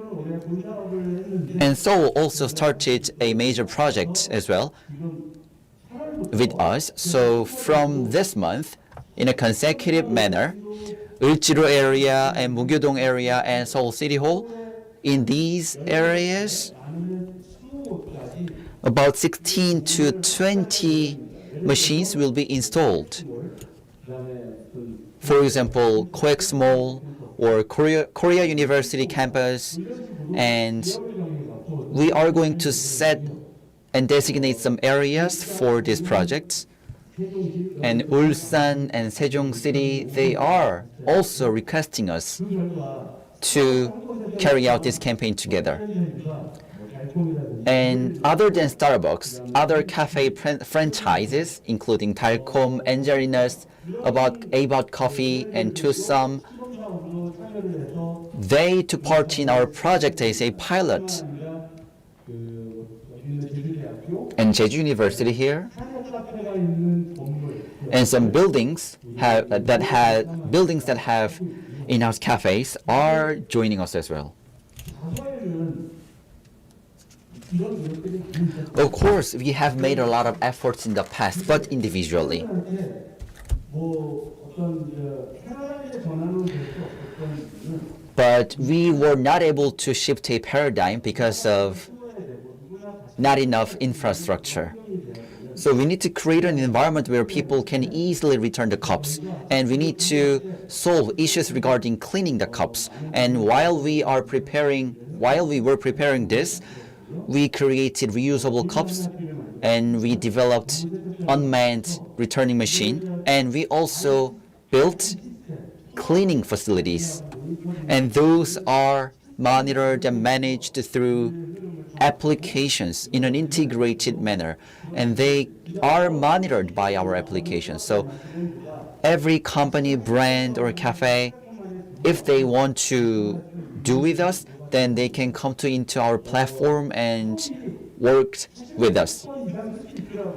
And Seoul also started a major project as well with us. So from this month, in a consecutive manner, Ulchiro area and Mugyeodong area and Seoul City Hall, in these areas, about 16 to 20 machines will be installed. For example, Coex Mall or Korea University campus, and we are going to set and designate some areas for this project. And Ulsan and Sejong City, they are also requesting us to carry out this campaign together. And other than Starbucks, other cafe franchises, including Dalcom, Angelinas, About Coffee, and Tusam, they took part in our project as a pilot. And Jeju University here, and some buildings that have in-house cafes are joining us as well. Of course, we have made a lot of efforts in the past, but individually. But we were not able to shift a paradigm because of not enough infrastructure. So we need to create an environment where people can easily return the cups, and we need to solve issues regarding cleaning the cups. And while we were preparing this, we created reusable cups, and we developed unmanned returning machine, and we also built cleaning facilities. And those are monitored and managed through applications in an integrated manner, and they are monitored by our applications. So every company, brand, or cafe, if they want to do with us, then they can come into our platform and work with us.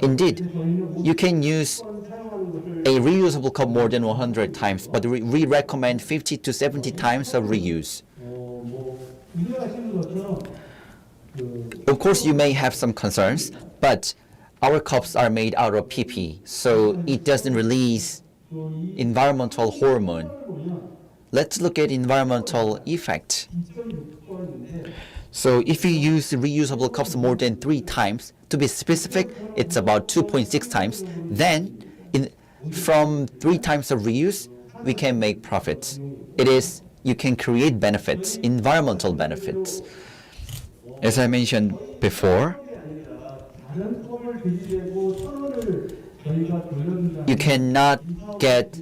Indeed, you can use a reusable cup more than 100 times, but we recommend 50 to 70 times of reuse. Of course, you may have some concerns, but our cups are made out of PP, so it doesn't release environmental hormone. Let's look at environmental effect. So if you use reusable cups more than 3 times, to be specific, it's about 2.6 times, then from 3 times of reuse, we can make profits. You can create benefits, environmental benefits. As I mentioned before, you cannot get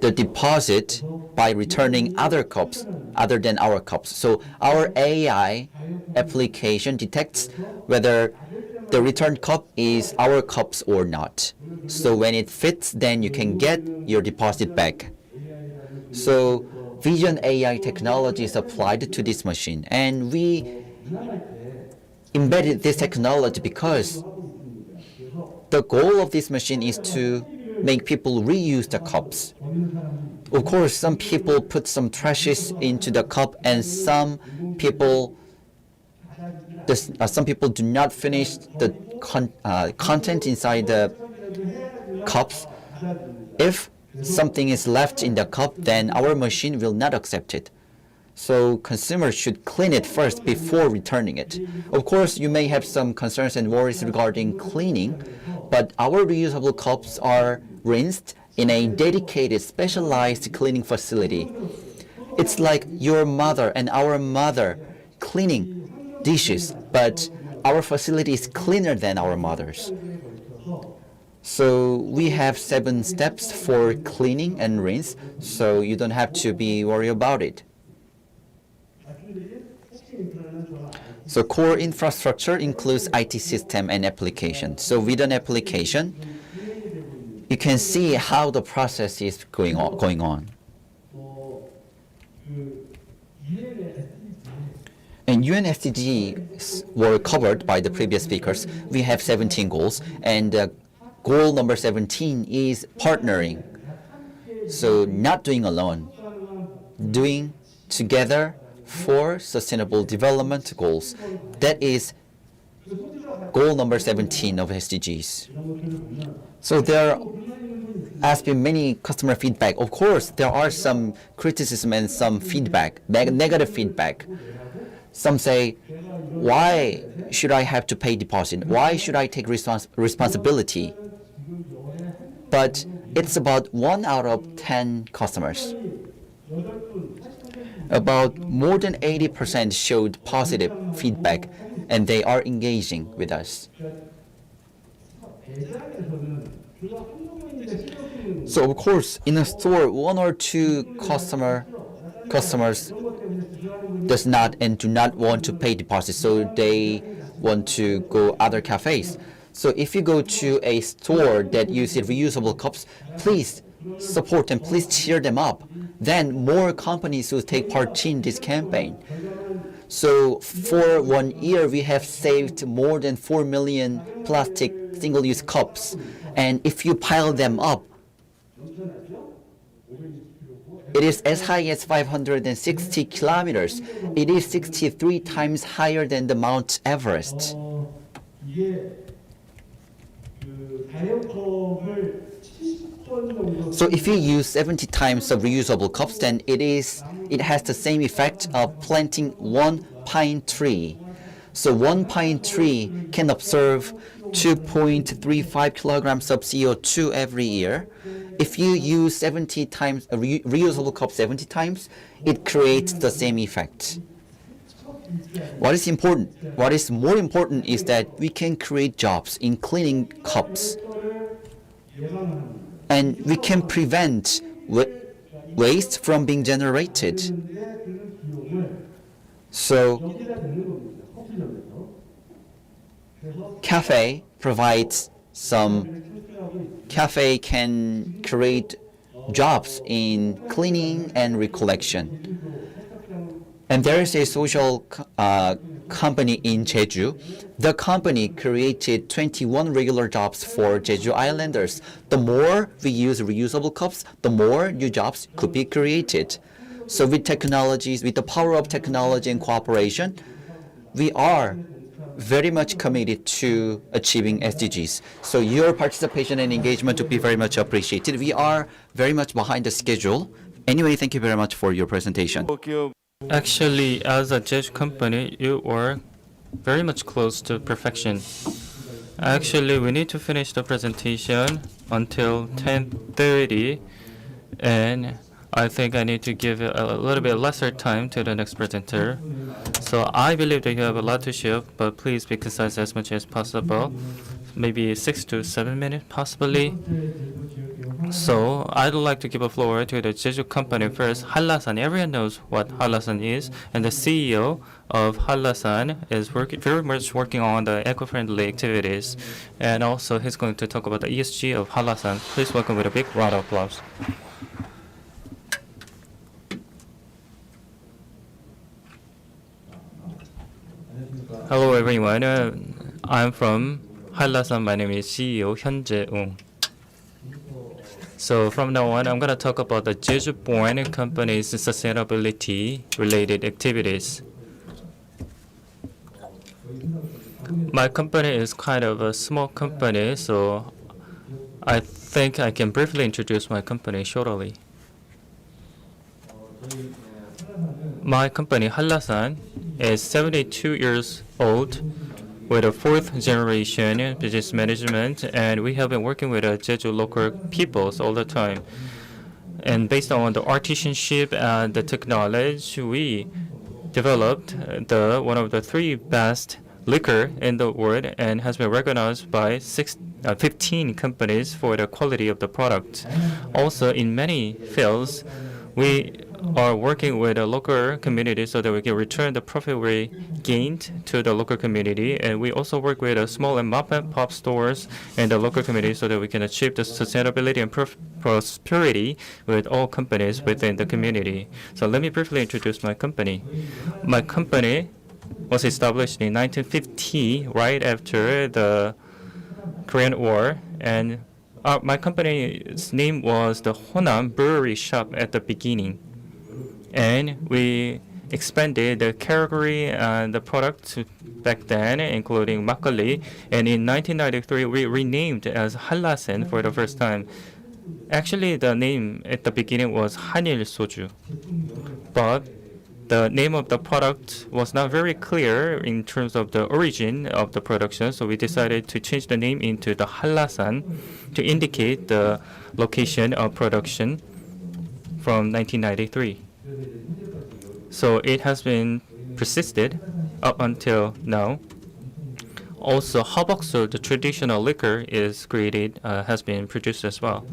the deposit by returning other cups other than our cups. So our AI application detects whether the returned cup is our cups or not. So when it fits, then you can get your deposit back. So Vision AI technology is applied to this machine, and we embedded this technology because the goal of this machine is to make people reuse the cups. Of course, some people put some trashes into the cup, and some people do not finish the content inside the cups. If something is left in the cup, then our machine will not accept it. So consumers should clean it first before returning it. Of course, you may have some concerns and worries regarding cleaning, but our reusable cups are rinsed in a dedicated, specialized cleaning facility. It's like your mother and our mother cleaning dishes, but our facility is cleaner than our mother's. So we have 7 steps for cleaning and rinse, so you don't have to be worried about it. So core infrastructure includes IT system and application. So with an application, you can see how the process is going on. And UN SDGs were covered by the previous speakers. We have 17 goals, and goal number 17 is partnering. So not doing alone, doing together for sustainable development goals. That is goal number 17 of SDGs. So there has been many customer feedback. Of course, there are some criticism and some feedback, negative feedback. Some say, why should I have to pay deposit? Why should I take responsibility? But it's about 1 out of 10 customers. About more than 80% showed positive feedback, and they are engaging with us. So of course, in a store, 1 or 2 customers does not and do not want to pay deposit, so they want to go other cafes. So if you go to a store that uses reusable cups, please support them, please cheer them up. Then more companies will take part in this campaign. So for 1 year, we have saved more than 4 million plastic single-use cups. And if you pile them up, it is as high as 560 kilometers. It is 63 times higher than the Mount Everest. So if you use 70 times of reusable cups, then it has the same effect of planting 1 pine tree. So one pine tree can absorb 2.35 kilograms of CO2 every year. If you use 70 times a reusable cup 70 times, it creates the same effect. What is important? What is more important is that we can create jobs in cleaning cups, and we can prevent waste from being generated. So, cafe can create jobs in cleaning and recollection. And there is a social company in Jeju. The company created 21 regular jobs for Jeju Islanders. The more we use reusable cups, the more new jobs could be created. So with technologies, with the power of technology and cooperation, we are very much committed to achieving SDGs. So your participation and engagement would be very much appreciated. We are very much behind the schedule. Anyway, thank you very much for your presentation. Actually, as a Jeju company, you are very much close to perfection. Actually, we need to finish the presentation until 10:30, and I think I need to give a little bit lesser time to the next presenter. So I believe that you have a lot to share, but please be concise as much as possible. Maybe 6 to 7 minutes, possibly. So I'd like to give a floor to the Jeju company first. Hallasan, everyone knows what Hallasan is, and the CEO of Hallasan is very much working on the eco-friendly activities, and also he's going to talk about the ESG of Hallasan. Please welcome with a big round of applause. Hello everyone, I'm from Hallasan. My name is CEO Hyun Jae-ung. So from now on, I'm going to talk about the Jeju-born company's sustainability-related activities. My company is kind of a small company, so I think I can briefly introduce my company shortly. My company, Hallasan, is 72 years old with a fourth generation business management, and we have been working with Jeju local peoples all the time. And based on the artisanship and the technology, we developed one of the 3 best liquor in the world, and has been recognized by 15 companies for the quality of the product. Also, in many fields, we are working with a local community so that we can return the profit we gained to the local community. And we also work with small and mom-and-pop stores in the local community so that we can achieve the sustainability and prosperity with all companies within the community. So let me briefly introduce my company. My company was established in 1950, right after the Korean War, and my company's name was the Honam Brewery Shop at the beginning. And we expanded the category and the product back then, including makgeolli. And in 1993, we renamed as Hallasan for the first time. Actually, the name at the beginning was Hanil Soju, but the name of the product was not very clear in terms of the origin of the production, so we decided to change the name into the Hallasan to indicate the location of production from 1993. So it has been persisted up until now. Also, haboksul, the traditional liquor, has been produced as well.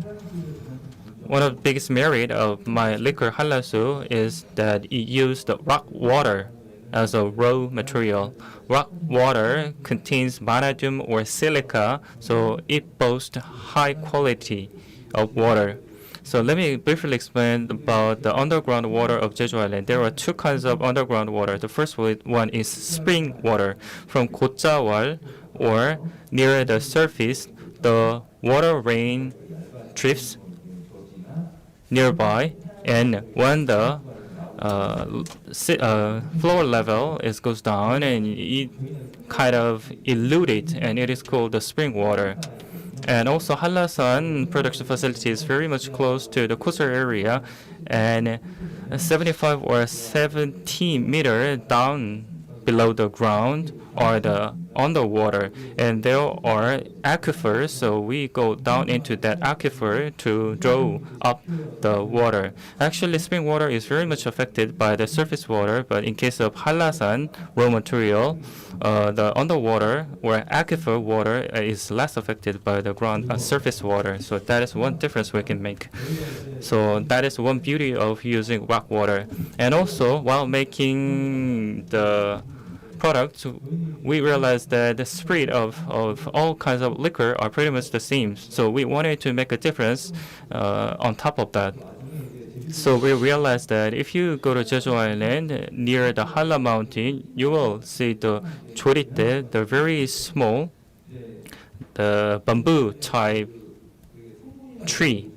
One of the biggest merit of my liquor Hallasu is that it used rock water as a raw material. Rock water contains vanadium or silica, so it boasts high quality of water. So let me briefly explain about the underground water of Jeju Island. There are 2 kinds of underground water. The first one is spring water. From Gochawal, or near the surface, the water rain drifts nearby, and when the floor level goes down, and it kind of eludes, and it is called the spring water. And also, Hallasan production facility is very much close to the coastal area, and 75 or 70 meters down below the ground or the underwater, and there are aquifers, so we go down into that aquifer to draw up the water. Actually, spring water is very much affected by the surface water, but in case of Hanlasan raw material, the underwater or aquifer water is less affected by the ground surface water. So that is one difference we can make. So that is one beauty of using rock water. And also, while making the product, we realized that the spirit of all kinds of liquor are pretty much the same. So we wanted to make a difference on top of that. So we realized that if you go to Jeju Island near the Hala Mountain, you will see the chorite, the very small, the bamboo type tree,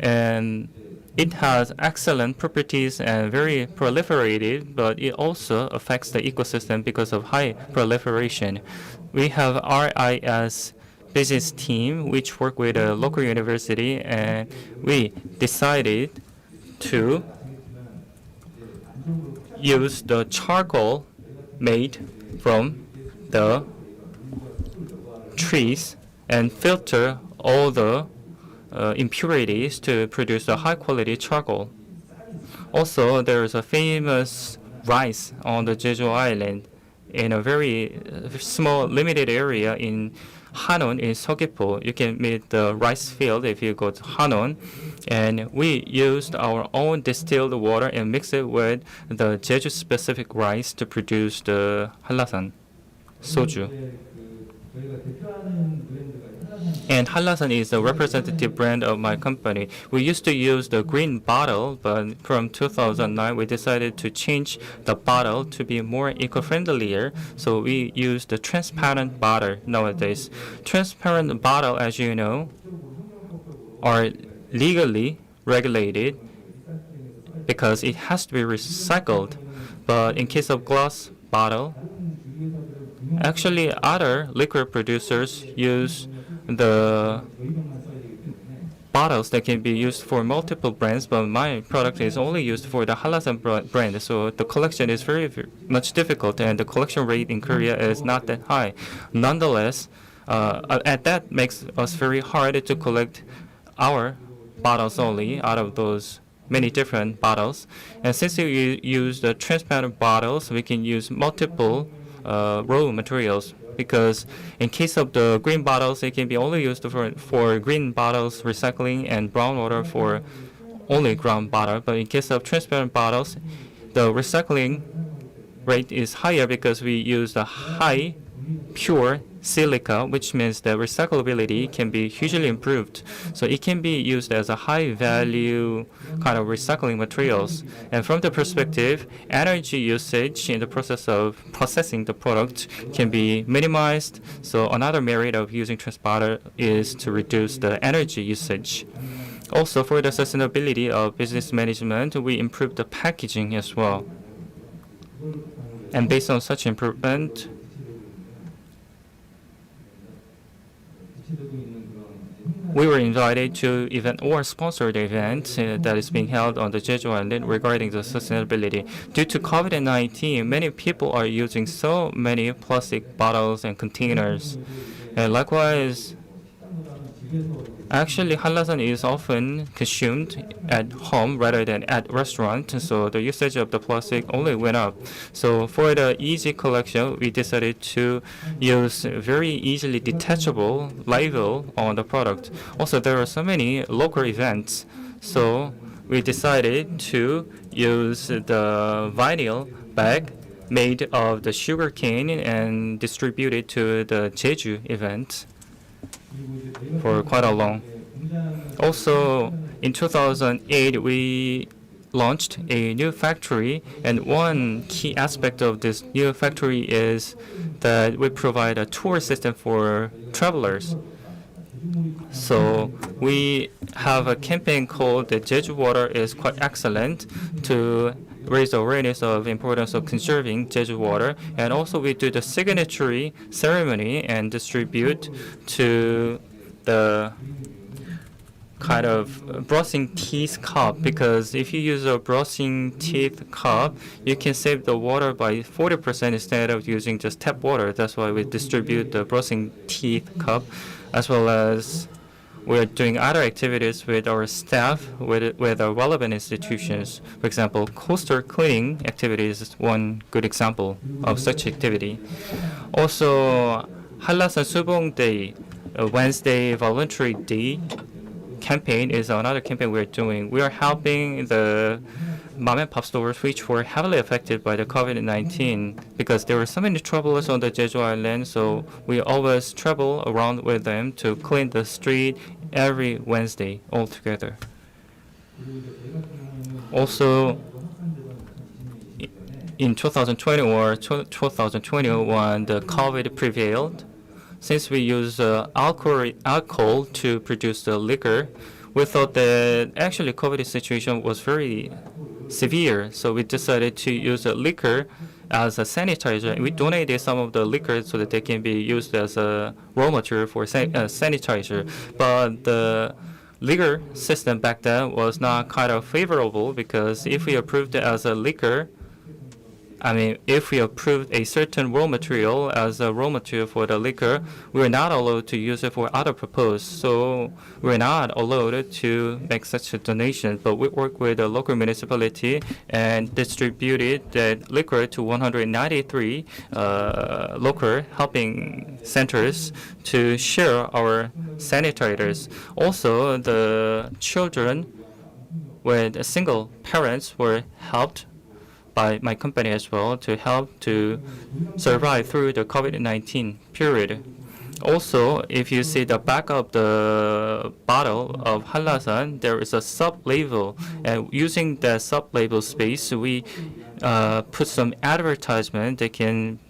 and it has excellent properties and very proliferated, but it also affects the ecosystem because of high proliferation. We have RIS business team which work with a local university, and we decided to use the charcoal made from the trees and filter all the impurities to produce a high-quality charcoal. Also, there is a famous rice on the Jeju Island in a very small, limited area in Hanon in Seogwipo. You can meet the rice field if you go to Hanon. And we used our own distilled water and mix it with the Jeju-specific rice to produce the Hanlasan soju. And Hanlasan is the representative brand of my company. We used to use the green bottle, but from 2009 we decided to change the bottle to be more eco-friendlier. So we use the transparent bottle nowadays. Transparent bottle, as you know, are legally regulated because it has to be recycled. But in case of glass bottle, actually other liquor producers use the bottles that can be used for multiple brands, but my product is only used for the Hanlasan brand. So the collection is very much difficult, and the collection rate in Korea is not that high. Nonetheless, and that makes us very hard to collect our bottles only out of those many different bottles. And since we use the transparent bottles, we can use multiple raw materials, because in case of the green bottles, it can be only used for green bottles recycling and brown water for only ground bottle. But in case of transparent bottles, the recycling rate is higher because we use the high pure silica, which means the recyclability can be hugely improved. So it can be used as a high value kind of recycling materials. And from the perspective, energy usage in the process of processing the product can be minimized. So another merit of using transporter is to reduce the energy usage. Also, for the sustainability of business management, we improve the packaging as well. And based on such improvement, we were invited to event or sponsored event that is being held on the Jeju Island regarding the sustainability. Due to COVID-19, many people are using so many plastic bottles and containers. And likewise, actually, Hanlasan is often consumed at home rather than at restaurant, so the usage of the plastic only went up. So for the easy collection, we decided to use very easily detachable label on the product. Also, there are so many local events, so we decided to use the vinyl bag made of the sugar cane and distribute it to the Jeju event for quite a long. Also, in 2008, we launched a new factory, and one key aspect of this new factory is that we provide a tour system for travelers. So we have a campaign called the Jeju Water is quite excellent to raise the awareness of importance of conserving Jeju water, and also we do the signatory ceremony and distribute to the kind of brushing teeth cup, because if you use a brushing teeth cup, you can save the water by 40% instead of using just tap water. That's why we distribute the brushing teeth cup, as well as we're doing other activities with our staff, with our relevant institutions. For example, coaster cleaning activities is one good example of such activity. Also, 한라산 수봉 Day, Wednesday Voluntary Day campaign is another campaign we're doing. We are helping the mom and pop stores which were heavily affected by the COVID-19 because there were so many troubles on the Jeju Island, so we always travel around with them to clean the street every Wednesday all together. Also, in 2020 or 2021, the COVID prevailed. Since we use alcohol to produce the liquor, we thought that actually COVID situation was very severe, so we decided to use a liquor as a sanitizer. We donated some of the liquor so that they can be used as a raw material for sanitizer. But the liquor system back then was not kind of favorable, because if we approved it as a liquor, if we approved a certain raw material as a raw material for the liquor, we are not allowed to use it for other purpose. So we're not allowed to make such a donation. But we work with the local municipality and distributed that liquor to 193 local helping centers to share our sanitizers. Also, the children with single parents were helped by my company as well to help to survive through the COVID-19 period. Also, if you see the back of the bottle of 한라산, there is a sub-label, and using the sub-label space, we put some advertisement that can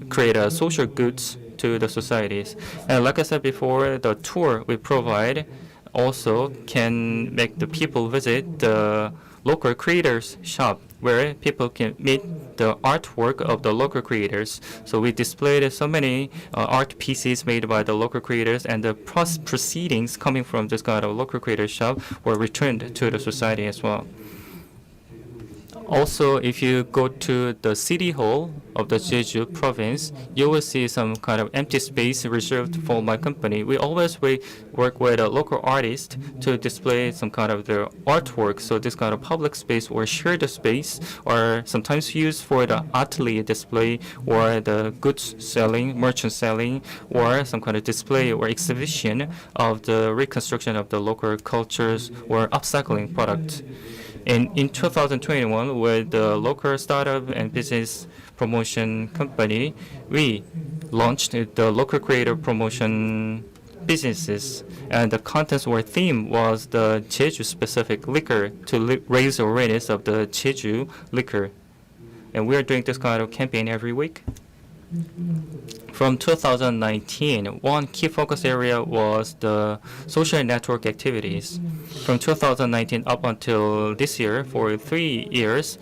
create a social goods to the societies. And like I said before, the tour we provide also can make the people visit the local creators shop, where people can meet the artwork of the local creators. So we displayed so many art pieces made by the local creators, and the proceedings coming from this kind of local creator shop were returned to the society as well. Also, if you go to the city hall of the Jeju province, you will see some kind of empty space reserved for my company. We always work with a local artist to display some kind of their artwork. So this kind of public space or shared space are sometimes used for the atelier display or the goods selling, merchant selling, or some kind of display or exhibition of the reconstruction of the local cultures or upcycling products. In 2021, with the local startup and business promotion company, we launched the local creator promotion businesses, and the contents or theme was the Jeju-specific liquor to raise awareness of the Jeju liquor. And we are doing this kind of campaign every week. From 2019, one key focus area was the social network activities. From 2019 up until this year, for 3 years,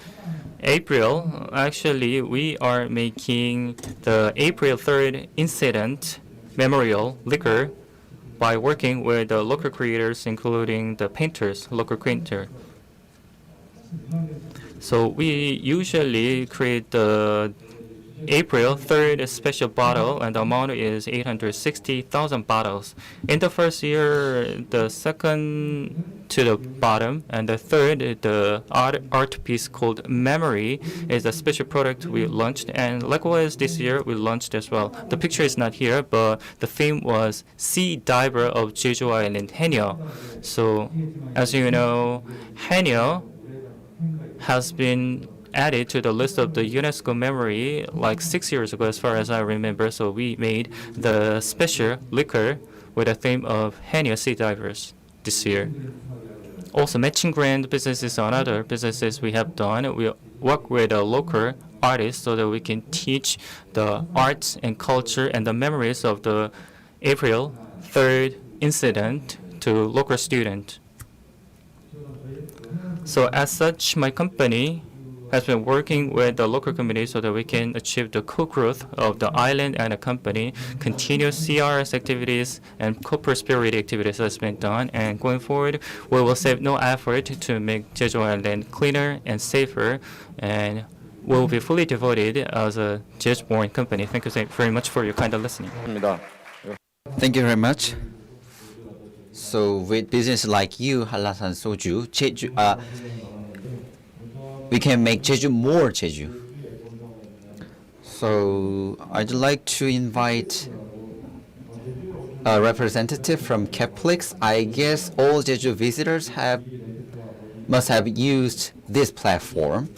April, actually, we are making the April 3rd incident memorial liquor by working with the local creators, including the painters, local painter. So we usually create the April 3rd special bottle, and the amount is 860,000 bottles. In the first year, the second to the bottom, and the third, the art piece called Memory, is a special product we launched. And likewise, this year we launched as well. The picture is not here, but the theme was Sea Diver of Jeju Island, Haenyeo. So, as you know, Haenyeo has been added to the list of the UNESCO memory like 6 years ago, as far as I remember. So we made the special liquor with a theme of Haenyeo sea divers this year. Also, matching grant businesses and other businesses we have done. We work with a local artist so that we can teach the arts and culture and the memories of the April 3rd incident to local students. So as such, my company has been working with the local community so that we can achieve the co-growth of the island and the company. Continuous CRS activities and co-prosperity activities has been done, and going forward, we will save no effort to make Jeju Island cleaner and safer, and will be fully devoted as a Jeju-born company. Thank you very much for your kind of listening. Thank you very much. So with business like you, Halasan Soju, Jeju, we can make Jeju more Jeju. So I'd like to invite a representative from Caplix. I guess all Jeju visitors must have used this platform.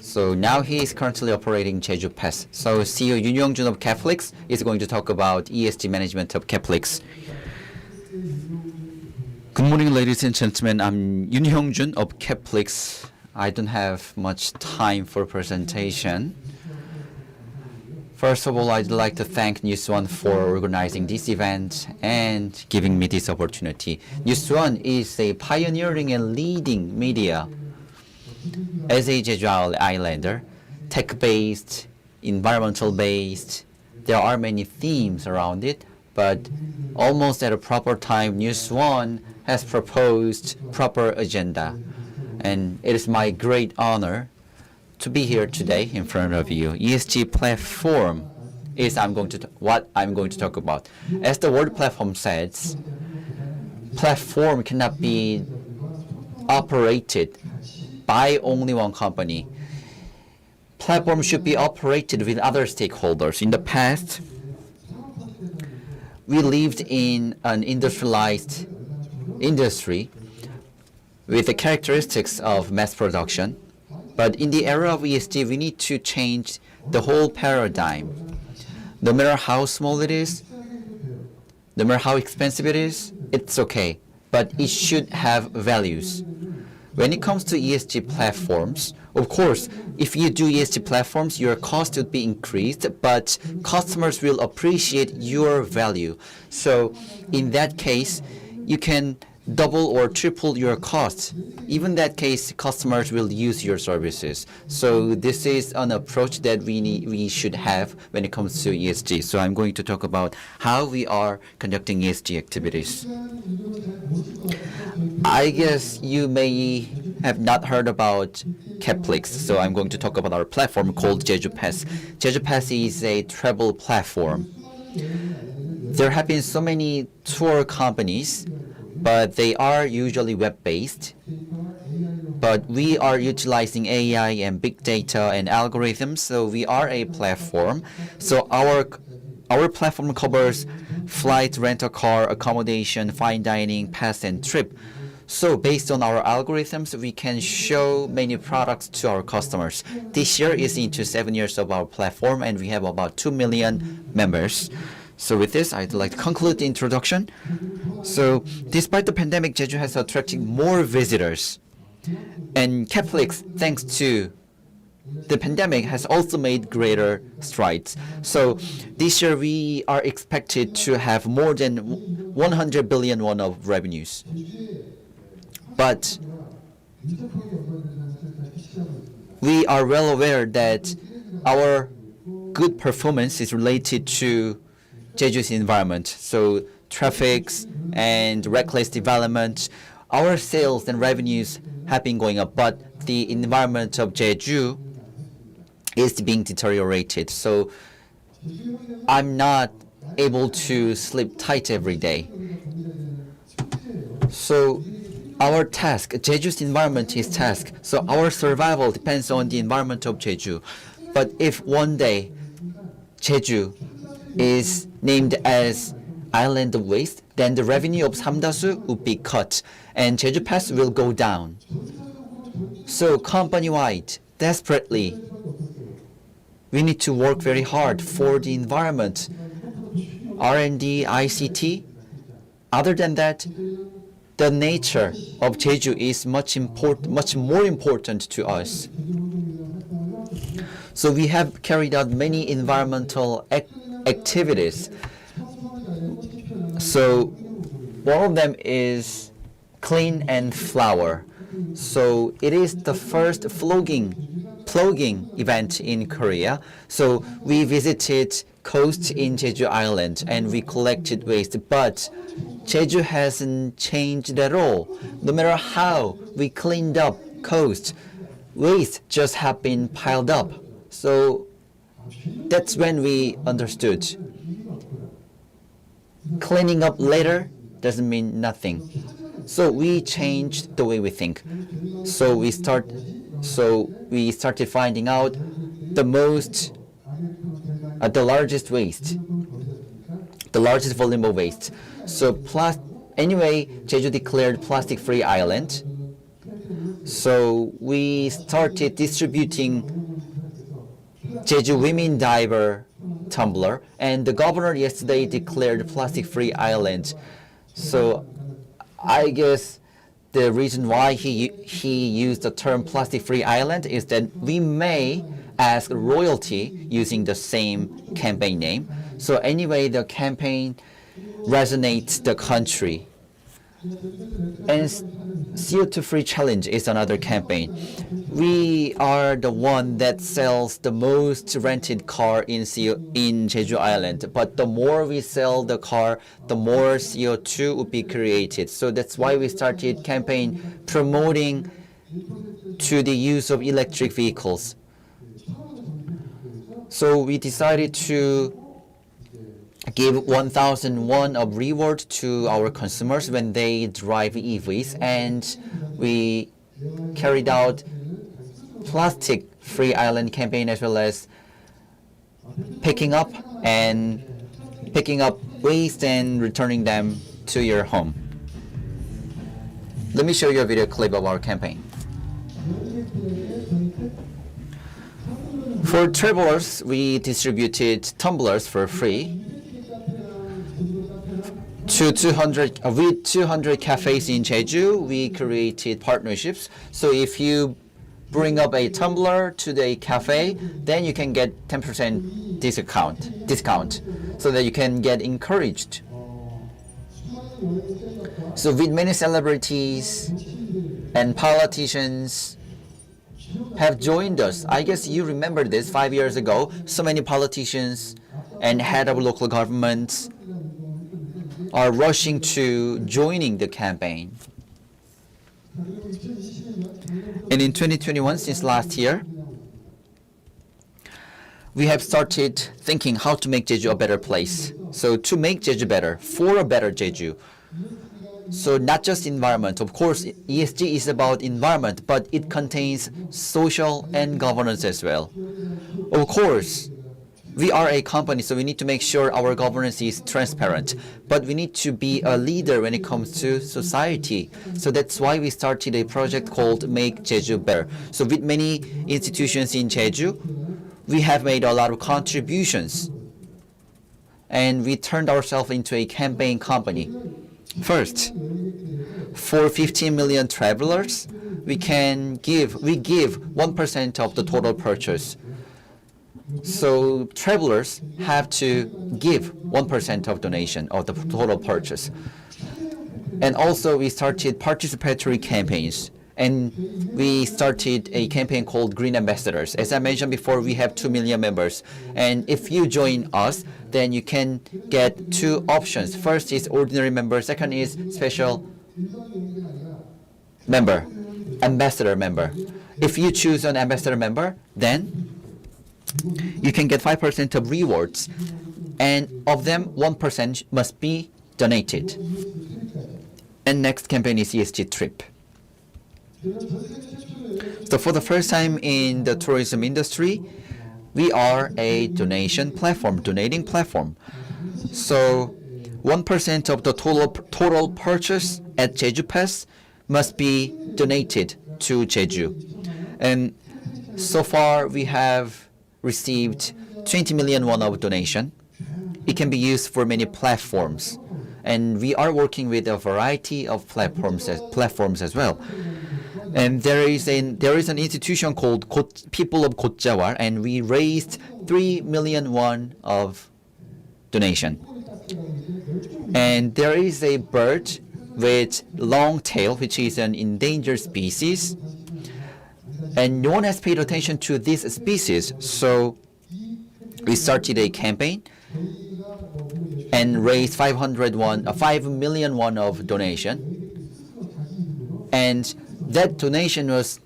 So now he is currently operating Jeju Pass. So CEO Yoon Young-jun of Caplix is going to talk about ESG management of Caplix. Good morning, ladies and gentlemen. I'm Yoon Young-jun of Caplix. I don't have much time for presentation. First of all, I'd like to thank News One for organizing this event and giving me this opportunity. News One is a pioneering and leading media. As a Jeju Islander, tech-based, environmental-based, there are many themes around it, but almost at a proper time, News One has proposed proper agenda. And it is my great honor to be here today in front of you. ESG platform is what I'm going to talk about. As the word platform says, platform cannot be operated by only one company. Platform should be operated with other stakeholders. In the past, we lived in an industrialized industry with the characteristics of mass production. But in the era of ESG, we need to change the whole paradigm. No matter how small it is, no matter how expensive it is, it's okay. But it should have values. When it comes to ESG platforms, of course, if you do ESG platforms, your cost would be increased, but customers will appreciate your value. So in that case, you can double or triple your cost. Even in that case, customers will use your services. So this is an approach that we should have when it comes to ESG. So I'm going to talk about how we are conducting ESG activities. I guess you may have not heard about Caplix, so I'm going to talk about our platform called Jeju Pass. Jeju Pass is a travel platform. There have been so many tour companies, but they are usually web-based. But we are utilizing AI and big data and algorithms, so we are a platform. So our platform covers flight, rental car, accommodation, fine dining, pass, and trip. So based on our algorithms, we can show many products to our customers. This year is into 7 years of our platform, and we have about 2 million members. So with this, I'd like to conclude the introduction. So despite the pandemic, Jeju has attracted more visitors. And Caplix, thanks to the pandemic, has also made greater strides. So this year, we are expected to have more than 100 billion won of revenues. But we are well aware that our good performance is related to Jeju's environment. So traffics and reckless development, our sales and revenues have been going up, but the environment of Jeju is being deteriorated. So I'm not able to sleep tight every day. So our task, Jeju's environment is task. So our survival depends on the environment of Jeju. But if one day Jeju is named as island of waste, then the revenue of Samdasu would be cut and Jeju Pass will go down. So company-wide, desperately, we need to work very hard for the environment, R&D, ICT. Other than that, the nature of Jeju is much more important to us. So we have carried out many environmental activities. So one of them is clean and flower. So it is the first plugging event in Korea. So we visited coast in Jeju Island and we collected waste, but Jeju hasn't changed at all. No matter how we cleaned up coast, waste just have been piled up. So that's when we understood. Cleaning up later doesn't mean nothing. So we changed the way we think. So we started finding out the largest waste, the largest volume of waste. So anyway, Jeju declared plastic-free island. So we started distributing Jeju Women Diver tumbler, and the governor yesterday declared plastic-free island. So I guess the reason why he used the term plastic-free island is that we may ask royalty using the same campaign name. So anyway, the campaign resonates the country. And CO2-free challenge is another campaign. We are the one that sells the most rented car in Jeju Island. But the more we sell the car, the more CO2 would be created. So that's why we started campaign promoting to the use of electric vehicles. So we decided to give 1,000 won of reward to our consumers when they drive EVs, and we carried out plastic-free island campaign as well as picking up waste and returning them to your home. Let me show you a video clip of our campaign. For travelers, we distributed tumblers for free to 200 cafes in Jeju. We created partnerships. So if you bring up a tumbler to the cafe, then you can get 10% discount so that you can get encouraged. So with many celebrities and politicians have joined us. I guess you remember this 5 years ago. So many politicians and head of local governments are rushing to joining the campaign. And in 2021, since last year, we have started thinking how to make Jeju a better place. So to make Jeju better, for a better Jeju. So not just environment. Of course, ESG is about environment, but it contains social and governance as well. Of course, we are a company, so we need to make sure our governance is transparent. But we need to be a leader when it comes to society. So that's why we started a project called Make Jeju Better. So with many institutions in Jeju, we have made a lot of contributions. And we turned ourselves into a campaign company. First, for 15 million travelers, we give 1% of the total purchase. So travelers have to give 1% of donation of the total purchase. And also we started participatory campaigns. And we started a campaign called Green Ambassadors. As I mentioned before, we have 2 million members. And if you join us, then you can get two options. First is ordinary member. Second is special member, ambassador member. If you choose an ambassador member, then you can get 5% of rewards. And of them, 1% must be donated. And next campaign is ESG trip. So for the first time in the tourism industry, we are a donating platform. So 1% of the total purchase at Jeju Pass must be donated to Jeju. And so far we have received 20 million won of donation. It can be used for many platforms. And we are working with a variety of platforms as well. And there is an institution called People of Gotjawar, and we raised 3 million won of donation. And there is a bird with long tail, which is an endangered species. And no one has paid attention to this species, so we started a campaign and raised 5 million won of donation. And that donation was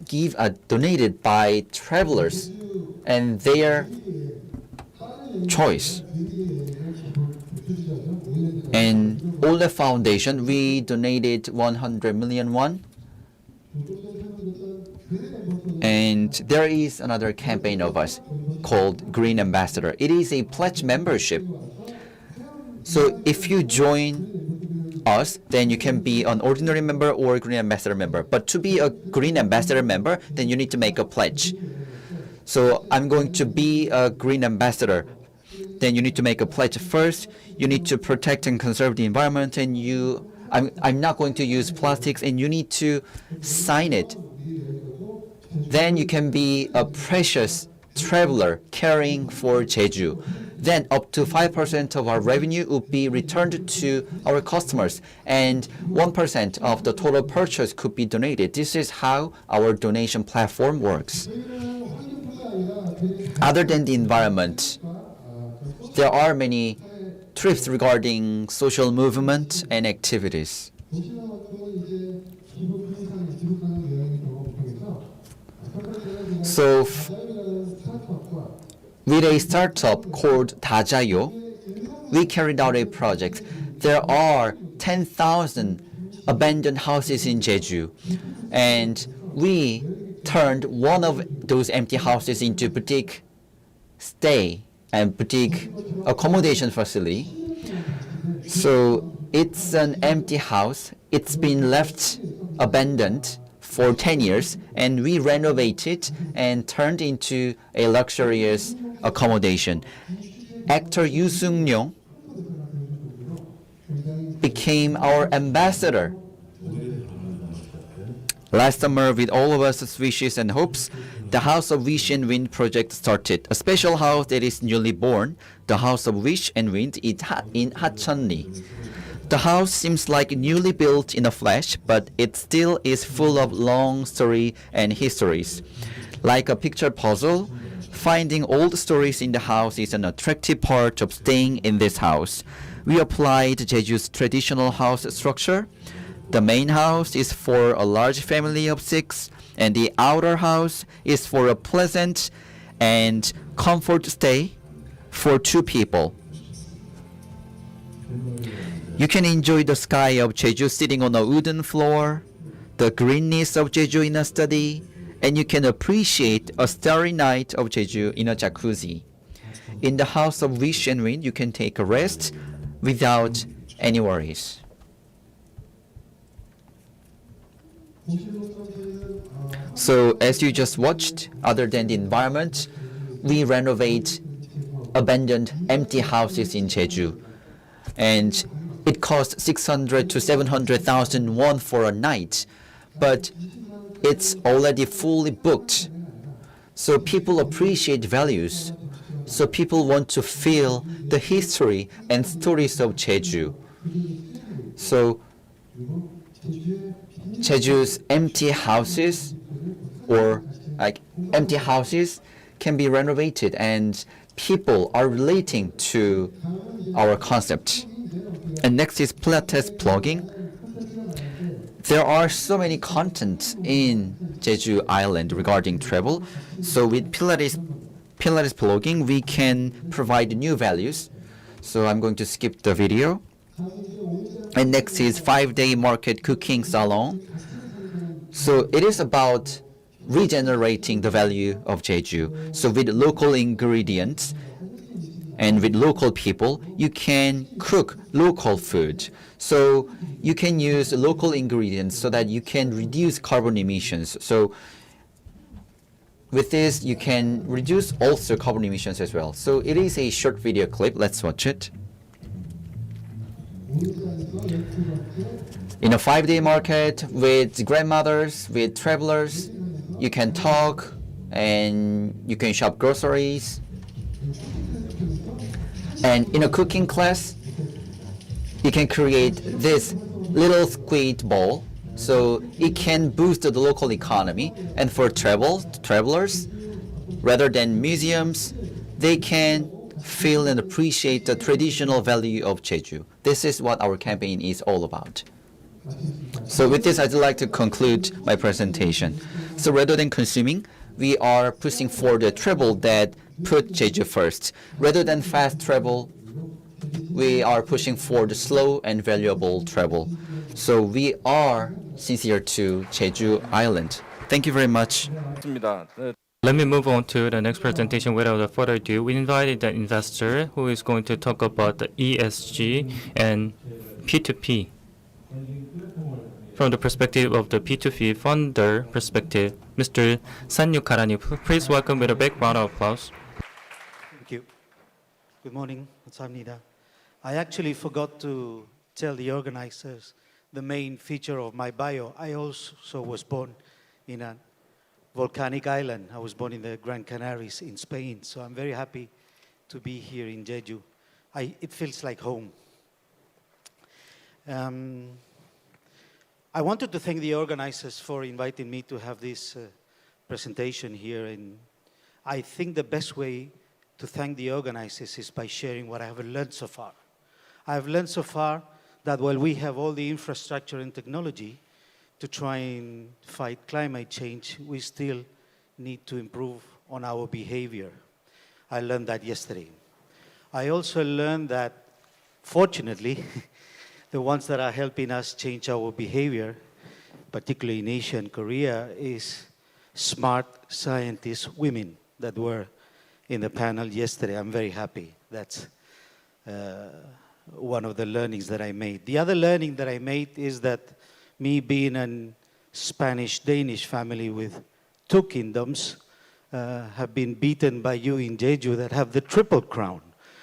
donated by travelers and their choice. And Ole Foundation, we donated 100 million won. And there is another campaign of us called Green Ambassador. It is a pledge membership. So if you join us, then you can be an ordinary member or a Green Ambassador member. But to be a Green Ambassador member, then you need to make a pledge. So I'm going to be a Green Ambassador. Then you need to make a pledge first. You need to protect and conserve the environment, and I'm not going to use plastics, and you need to sign it. Then you can be a precious traveler caring for Jeju. Then up to 5% of our revenue would be returned to our customers, and 1% of the total purchase could be donated. This is how our donation platform works. Other than the environment, there are many trips regarding social movement and activities. So with a startup called 다자요, we carried out a project. There are 10,000 abandoned houses in Jeju, and we turned one of those empty houses into boutique stay and boutique accommodation facility. So it's an empty house. It's been left abandoned for 10 years, and we renovated and turned into a luxurious accommodation. Actor Yoo Sung-ryong became our ambassador. Last summer, with all of us wishes and hopes, the House of Wish and Wind project started. A special house that is newly born, the House of Wish and Wind in Hacheonri. The house seems like newly built in a flash, but it still is full of long story and histories. Like a picture puzzle, finding old stories in the house is an attractive part of staying in this house. We applied Jeju's traditional house structure. The main house is for a large family of 6, and the outer house is for a pleasant and comfort stay for 2 people. You can enjoy the sky of Jeju sitting on a wooden floor, the greenness of Jeju in a study, and you can appreciate a starry night of Jeju in a jacuzzi. In the House of Wish and Wind, you can take a rest without any worries. So as you just watched, other than the environment, we renovate abandoned empty houses in Jeju. And it costs 600 to 700,000 won for a night, but it's already fully booked. So people appreciate values. So people want to feel the history and stories of Jeju. So Jeju's empty houses can be renovated, and people are relating to our concept. And next is Pilates blogging. There are so many contents in Jeju Island regarding travel. So with Pilates blogging, we can provide new values. So I'm going to skip the video. And next is 5-day market cooking salon. So it is about regenerating the value of Jeju. So with local ingredients and with local people, you can cook local food. So you can use local ingredients so that you can reduce carbon emissions. So with this, you can reduce also carbon emissions as well. So it is a short video clip. Let's watch it. In a 5-day market with grandmothers, with travelers, you can talk and you can shop groceries. And in a cooking class, you can create this little squid ball, so it can boost the local economy. And for travelers, rather than museums, they can feel and appreciate the traditional value of Jeju. This is what our campaign is all about. So with this, I'd like to conclude my presentation. So rather than consuming, we are pushing for the travel that put Jeju first. Rather than fast travel, we are pushing for the slow and valuable travel. So we are sincere to Jeju Island. Thank you very much. Let me move on to the next presentation without further ado. We invited the investor who is going to talk about the ESG and P2P. From the perspective of the P2P funder perspective, Mr. Sanyu Karani, please welcome with a big round of applause. Thank you. Good morning. 감사합니다. I actually forgot to tell the organizers the main feature of my bio. I also was born in a volcanic island. I was born in the Gran Canaries in Spain, so I'm very happy to be here in Jeju. It feels like home. I wanted to thank the organizers for inviting me to have this presentation here, and I think the best way to thank the organizers is by sharing what I have learned so far. I have learned so far that while we have all the infrastructure and technology to try and fight climate change, we still need to improve on our behavior. I learned that yesterday. I also learned that, fortunately, the ones that are helping us change our behavior, particularly in Asia and Korea, is smart scientist women that were in the panel yesterday. I'm very happy. That's one of the learnings that I made. The other learning that I made is that me being a Spanish-Danish family with 2 kingdoms have been beaten by you in Jeju that have the triple crown,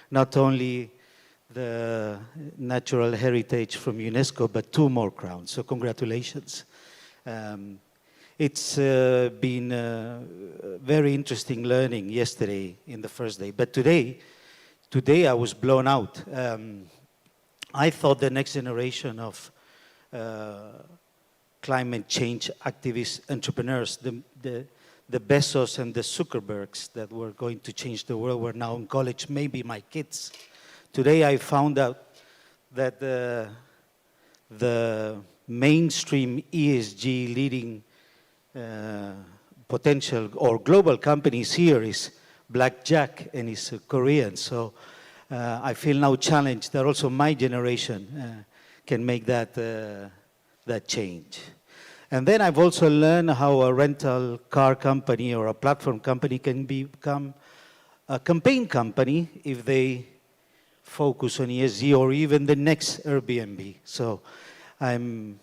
not only the natural heritage from UNESCO, but 2 more crowns. So congratulations. It's been very interesting learning yesterday in the first day. But today I was blown out. I thought the next generation of climate change activist entrepreneurs, the Bezos and the Zuckerbergs that were going to change the world were now in college, maybe my kids. Today I found out that the mainstream ESG leading potential or global companies here is Black Jack and is Korean. So I feel now challenged that also my generation can make that change. And then I've also learned how a rental car company or a platform company can become a campaign company if they focus on ESG or even the next Airbnb. So I'm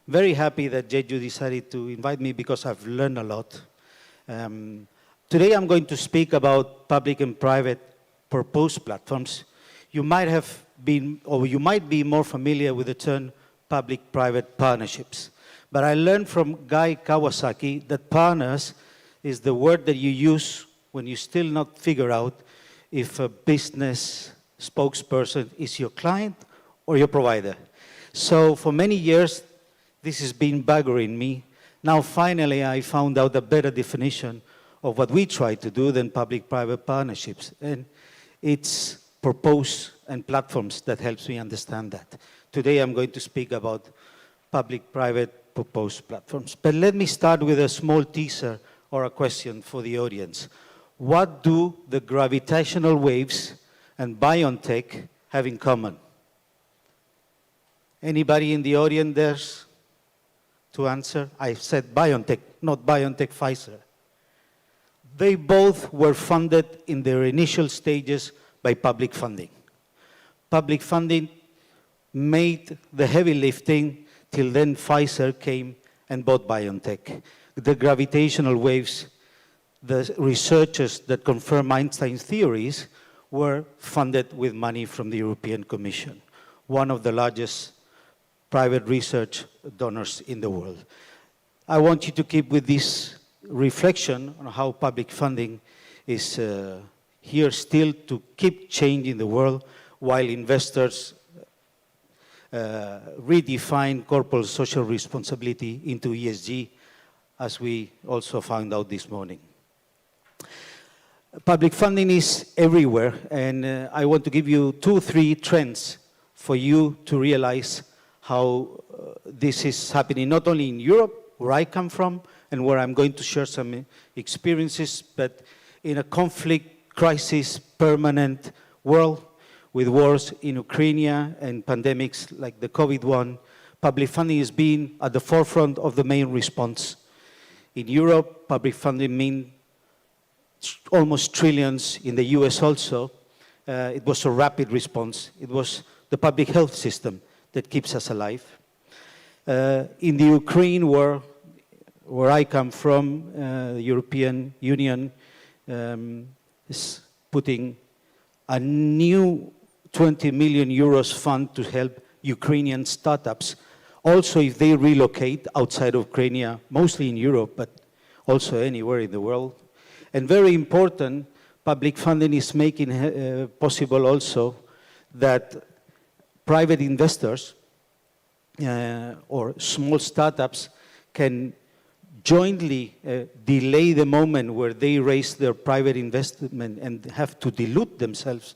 very happy that Jeju decided to invite me because I've learned a lot. Today I'm going to speak about public and private purpose platforms. You might have been, or you might be more familiar with the term public-private partnerships. But I learned from Guy Kawasaki that partners is the word that you use when you still not figure out if a business spokesperson is your client or your provider. So for many years, this has been buggering me. Now finally, I found out a better definition of what we try to do than public-private partnerships. And it's purpose and platforms that helps me understand that. Today, I'm going to speak about public-private purpose platforms. But let me start with a small teaser or a question for the audience. What do the gravitational waves and biotech have in common? Anybody in the audience dares to answer? I said BioNTech, not BioNTech Pfizer. They both were funded in their initial stages by public funding. Public funding made the heavy lifting till then Pfizer came and bought BioNTech. The gravitational waves, the researchers that confirm Einstein's theories were funded with money from the European Commission, one of the largest private research donors in the world. I want you to keep with this reflection on how public funding is here still to keep changing the world while investors redefine corporate social responsibility into ESG, as we also found out this morning. Public funding is everywhere, and I want to give you 2-3 trends for you to realize how this is happening, not only in Europe, where I come from, and where I'm going to share some experiences, but in a conflict, crisis, permanent world, with wars in Ukraine and pandemics like the COVID one, public funding has been at the forefront of the main response. In Europe, public funding means almost trillions. In the US also. It was a rapid response. It was the public health system that keeps us alive. In the Ukraine war, where I come from, the European Union is putting a new 20 million euros fund to help Ukrainian startups, also if they relocate outside of Ukraine, mostly in Europe, but also anywhere in the world. And very important, public funding is making possible also that private investors or small startups can jointly delay the moment where they raise their private investment and have to dilute themselves,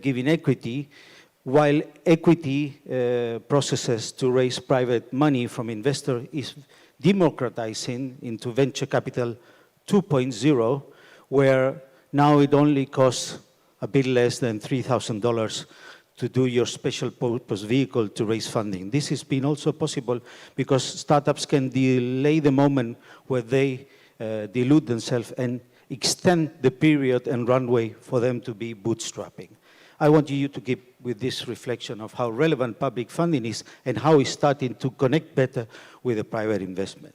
giving equity, while equity processes to raise private money from investors is democratizing into venture capital 2.0, where now it only costs a bit less than $3,000 to do your special purpose vehicle to raise funding. This has been also possible because startups can delay the moment where they dilute themselves and extend the period and runway for them to be bootstrapping. I want you to keep with this reflection of how relevant public funding is and how it's starting to connect better with the private investment.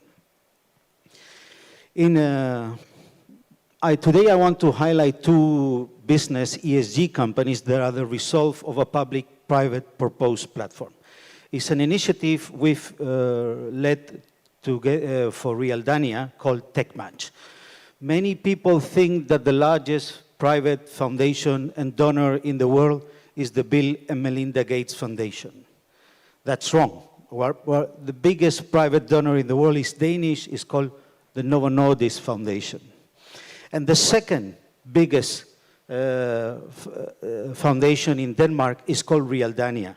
Today I want to highlight 2 business ESG companies that are the result of a public-private proposed platform. It's an initiative we've led for Realdania called TechMatch. Many people think that the largest private foundation and donor in the world is the Bill and Melinda Gates Foundation. That's wrong. The biggest private donor in the world is Danish, is called the Novo Nordisk Foundation. And the second biggest foundation in Denmark is called Realdania.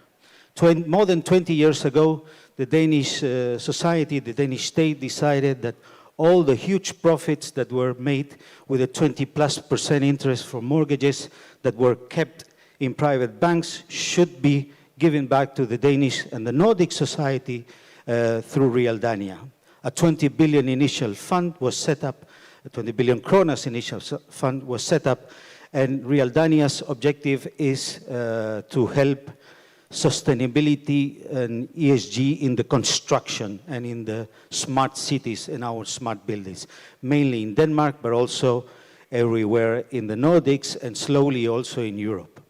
More than 20 years ago, the Danish society, the Danish state decided that all the huge profits that were made with a 20+% interest for mortgages that were kept in private banks should be given back to the Danish and the Nordic society through Realdania. A 20 billion initial fund was set up, a 20 billion kronas initial fund was set up, and Realdania's objective is to help sustainability and ESG in the construction and in the smart cities and our smart buildings, mainly in Denmark, but also everywhere in the Nordics and slowly also in Europe.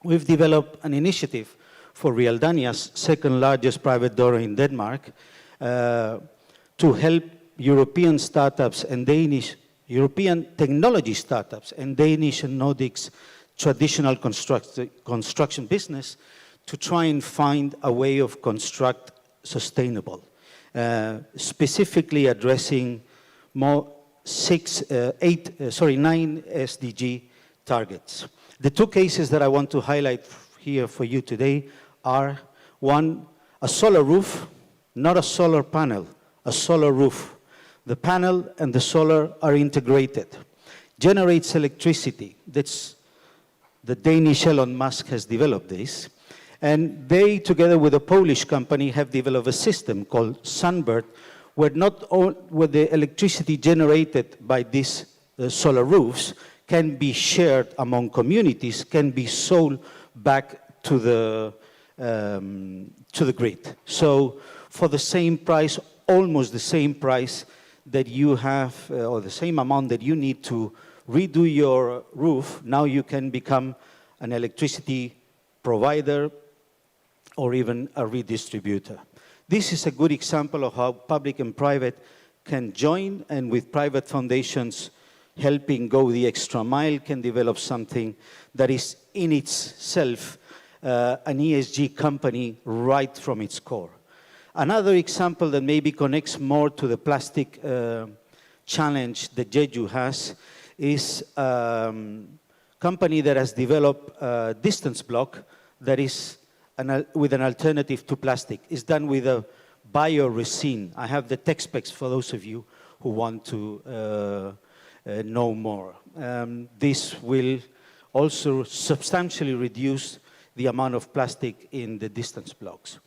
We've developed an initiative for Realdania's second largest private donor in Denmark to help European startups and European technology startups and Danish and Nordics traditional construction business to try and find a way of construct sustainable, specifically addressing 9 SDG targets. The 2 cases that I want to highlight here for you today are, one, a solar roof, not a solar panel, a solar roof. The panel and the solar are integrated, generates electricity. That's the Danish Elon Musk has developed this. And they, together with a Polish company, have developed a system called Sunbird, where where the electricity generated by these solar roofs can be shared among communities, can be sold back to the grid. So for the same price, almost the same price that you have, or the same amount that you need to redo your roof, now you can become an electricity provider or even a redistributor. This is a good example of how public and private can join, and with private foundations helping go the extra mile, can develop something that is in itself an ESG company right from its core. Another example that maybe connects more to the plastic challenge that Jeju has is company that has developed a distance block that is with an alternative to plastic. It's done with a bioresin. I have the tech specs for those of you who want to know more. This will also substantially reduce the amount of plastic in the distance blocks.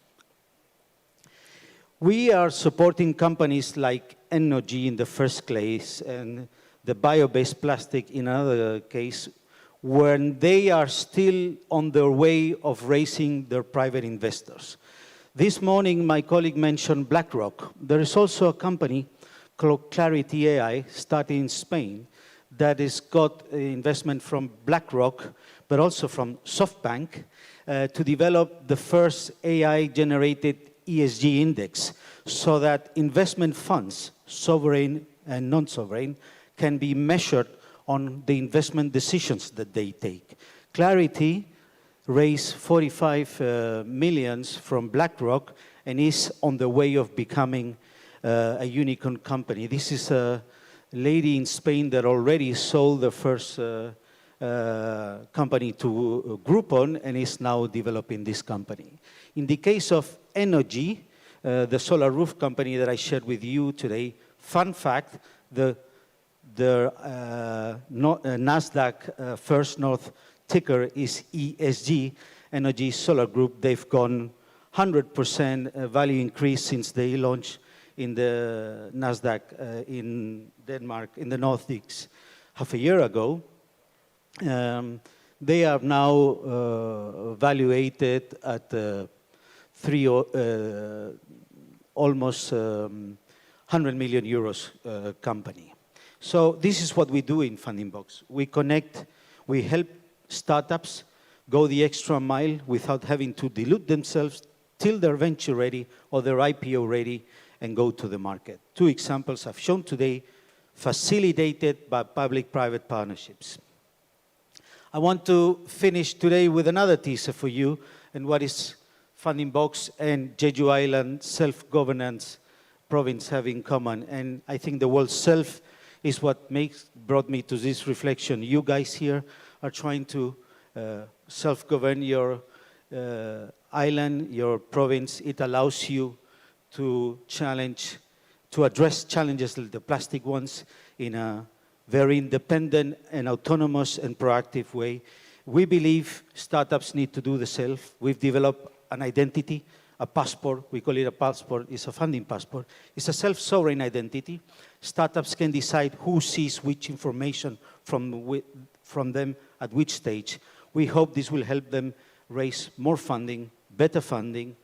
We are supporting companies like Energy in the first place and the bio-based plastic in another case, when they are still on their way of raising their private investors. This morning, my colleague mentioned BlackRock. There is also a company called Clarity AI, started in Spain, that has got investment from BlackRock, but also from SoftBank, to develop the first AI-generated ESG index so that investment funds, sovereign and non-sovereign, can be measured on the investment decisions that they take. Clarity raised 45 millions from BlackRock and is on the way of becoming a unicorn company. This is a lady in Spain that already sold the first company to Groupon and is now developing this company. In the case of Energy, the solar roof company that I shared with you today, fun fact, the NASDAQ First North ticker is ESG, Energy Solar Group. They've gone 100% value increase since they launched in the NASDAQ in Denmark, in the Nordics, half a year ago. They are now valuated at almost 100 million euros company. So this is what we do in Funding Box. We connect, we help startups go the extra mile without having to dilute themselves till they're venture ready or they're IPO ready and go to the market. Two examples I've shown today, facilitated by public-private partnerships. I want to finish today with another teaser for you and what is Funding Box and Jeju Island self-governance province have in common. And I think the word self is what brought me to this reflection. You guys here are trying to self-govern your island, your province. It allows you to address challenges like the plastic ones in a very independent and autonomous and proactive way. We believe startups need to do the self. We've developed an identity, a passport. We call it a passport. It's a funding passport. It's a self-sovereign identity. Startups can decide who sees which information from them at which stage. We hope this will help them raise more funding, better funding,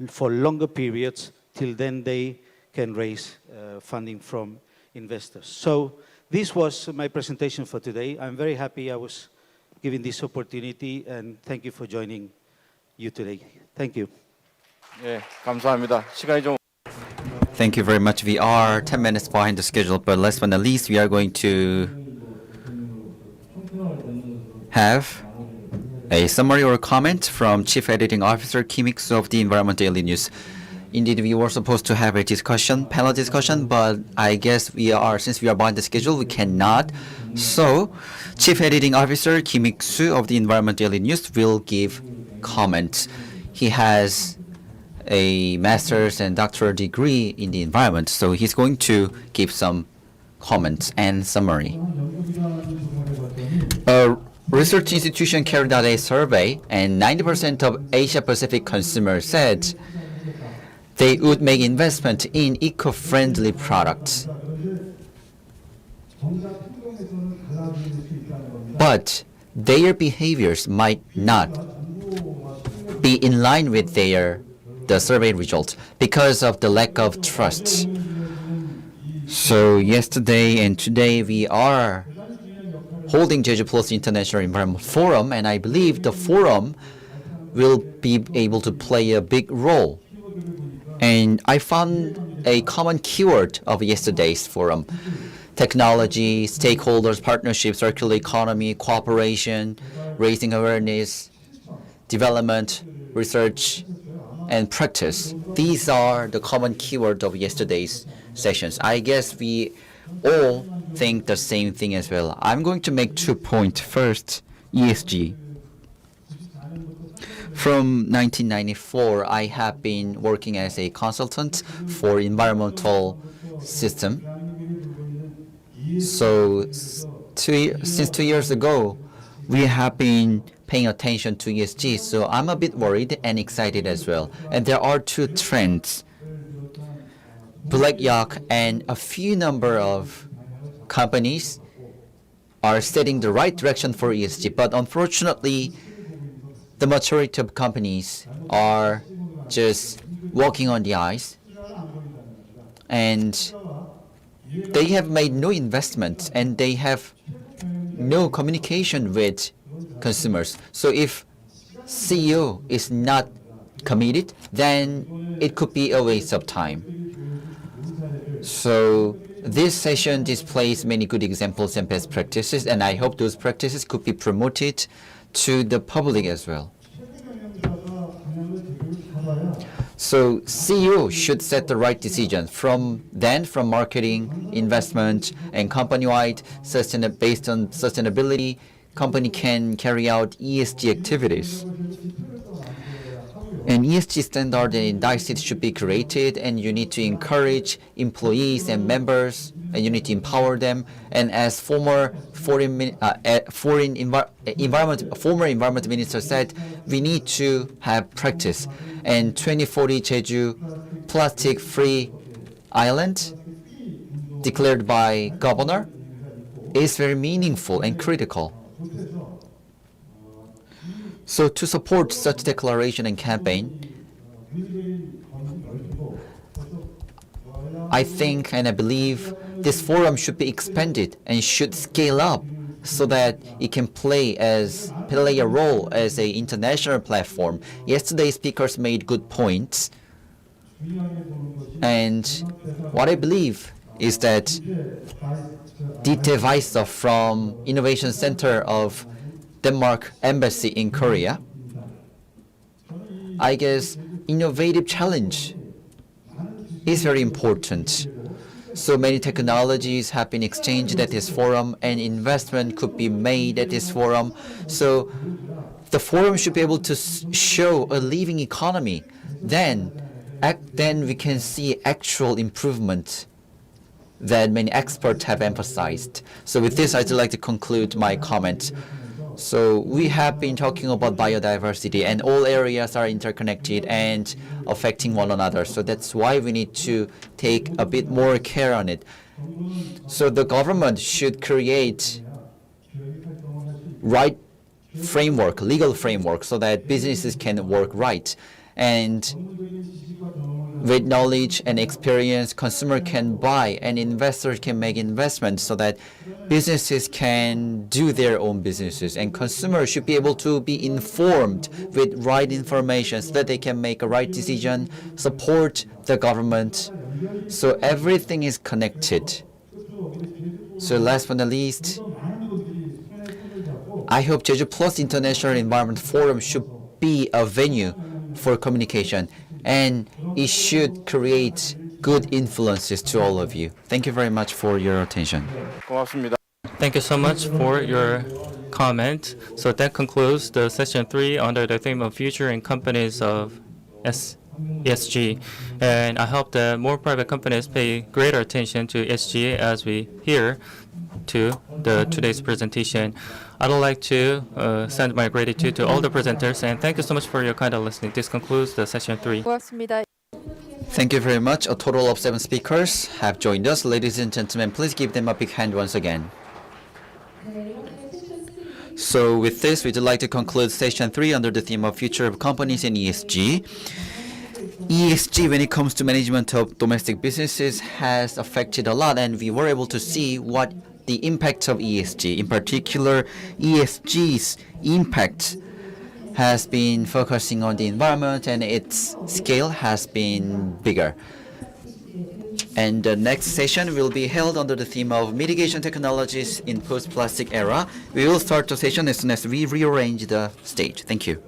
for longer periods, till then they can raise funding from investors. So this was my presentation for today. I'm very happy I was given this opportunity, and thank you for joining you today. Thank you. 예, 감사합니다. 시간이 좀 Thank you very much. We are 10 minutes behind the schedule, but last but not least, we are going to have a summary or comment from Chief Editing Officer Kim Ik-soo of the Environment Daily News. Indeed, we were supposed to have a panel discussion, but I guess since we are behind the schedule, we cannot. So, Chief Editing Officer Kim Ik-soo of the Environment Daily News will give comments. He has a master's and doctoral degree in the environment, so he's going to give some comments and summary. A research institution carried out a survey, and 90% of Asia-Pacific consumers said they would make investment in eco-friendly products. But their behaviors might not be in line with the survey results because of the lack of trust. So yesterday and today we are holding Jeju Plus International Environment Forum, and I believe the forum will be able to play a big role. And I found a common keyword of yesterday's forum: technology, stakeholders, partnership, circular economy, cooperation, raising awareness. development, research, and practice. These are the common keywords of yesterday's sessions. I guess we all think the same thing as well. I'm going to make 2 points. First, ESG. From 1994, I have been working as a consultant for environmental system. So since 2 years ago, we have been paying attention to ESG. So I'm a bit worried and excited as well. And there are two trends. Black Yak and a few number of companies are setting the right direction for ESG, but unfortunately, the majority of companies are just walking on the ice, and they have made no investment and they have no communication with consumers. So if CEO is not committed, then it could be a waste of time. So this session displays many good examples and best practices, and I hope those practices could be promoted to the public as well. So CEO should set the right decision from marketing, investment, and company-wide based on sustainability, company can carry out ESG activities. An ESG standard and indices should be created, and you need to encourage employees and members, and you need to empower them. And as former environment minister said, we need to have practice. And 2040 Jeju plastic-free island declared by governor is very meaningful and critical. So to support such declaration and campaign, I think and I believe this forum should be expanded and should scale up so that it can play a role as an international platform. Yesterday, speakers made good points. And what I believe is that Dite Weisse from Innovation Center of Denmark Embassy in Korea, I guess innovative challenge is very important. So many technologies have been exchanged at this forum, and investment could be made at this forum. So the forum should be able to show a living economy. Then we can see actual improvement that many experts have emphasized. So with this, I'd like to conclude my comment. So we have been talking about biodiversity, and all areas are interconnected and affecting one another. So that's why we need to take a bit more care on it. So the government should create right framework, legal framework, so that businesses can work right. And with knowledge and experience, consumer can buy and investors can make investments so that businesses can do their own businesses, and consumers should be able to be informed with right information so that they can make a right decision, support the government. So everything is connected. So last but not least, I hope Jeju Plus International Environment Forum should be a venue for communication, and it should create good influences to all of you. Thank you very much for your attention. 고맙습니다. Thank you so much for your comment. So that concludes the session 3 under the theme of future and companies of ESG. And I hope that more private companies pay greater attention to ESG as we hear to today's presentation. I'd like to send my gratitude to all the presenters, and thank you so much for your kind of listening. This concludes the session 3. 고맙습니다. Thank you very much. A total of 7 speakers have joined us. Ladies and gentlemen, please give them a big hand once again. So with this, we'd like to conclude session 3 under the theme of future of companies and ESG. ESG, when it comes to management of domestic businesses, has affected a lot, and we were able to see what the impact of ESG. In particular, ESG's impact has been focusing on the environment, and its scale has been bigger. And the next session will be held under the theme of mitigation technologies in post-plastic era. We will start the session as soon as we rearrange the stage. Thank you.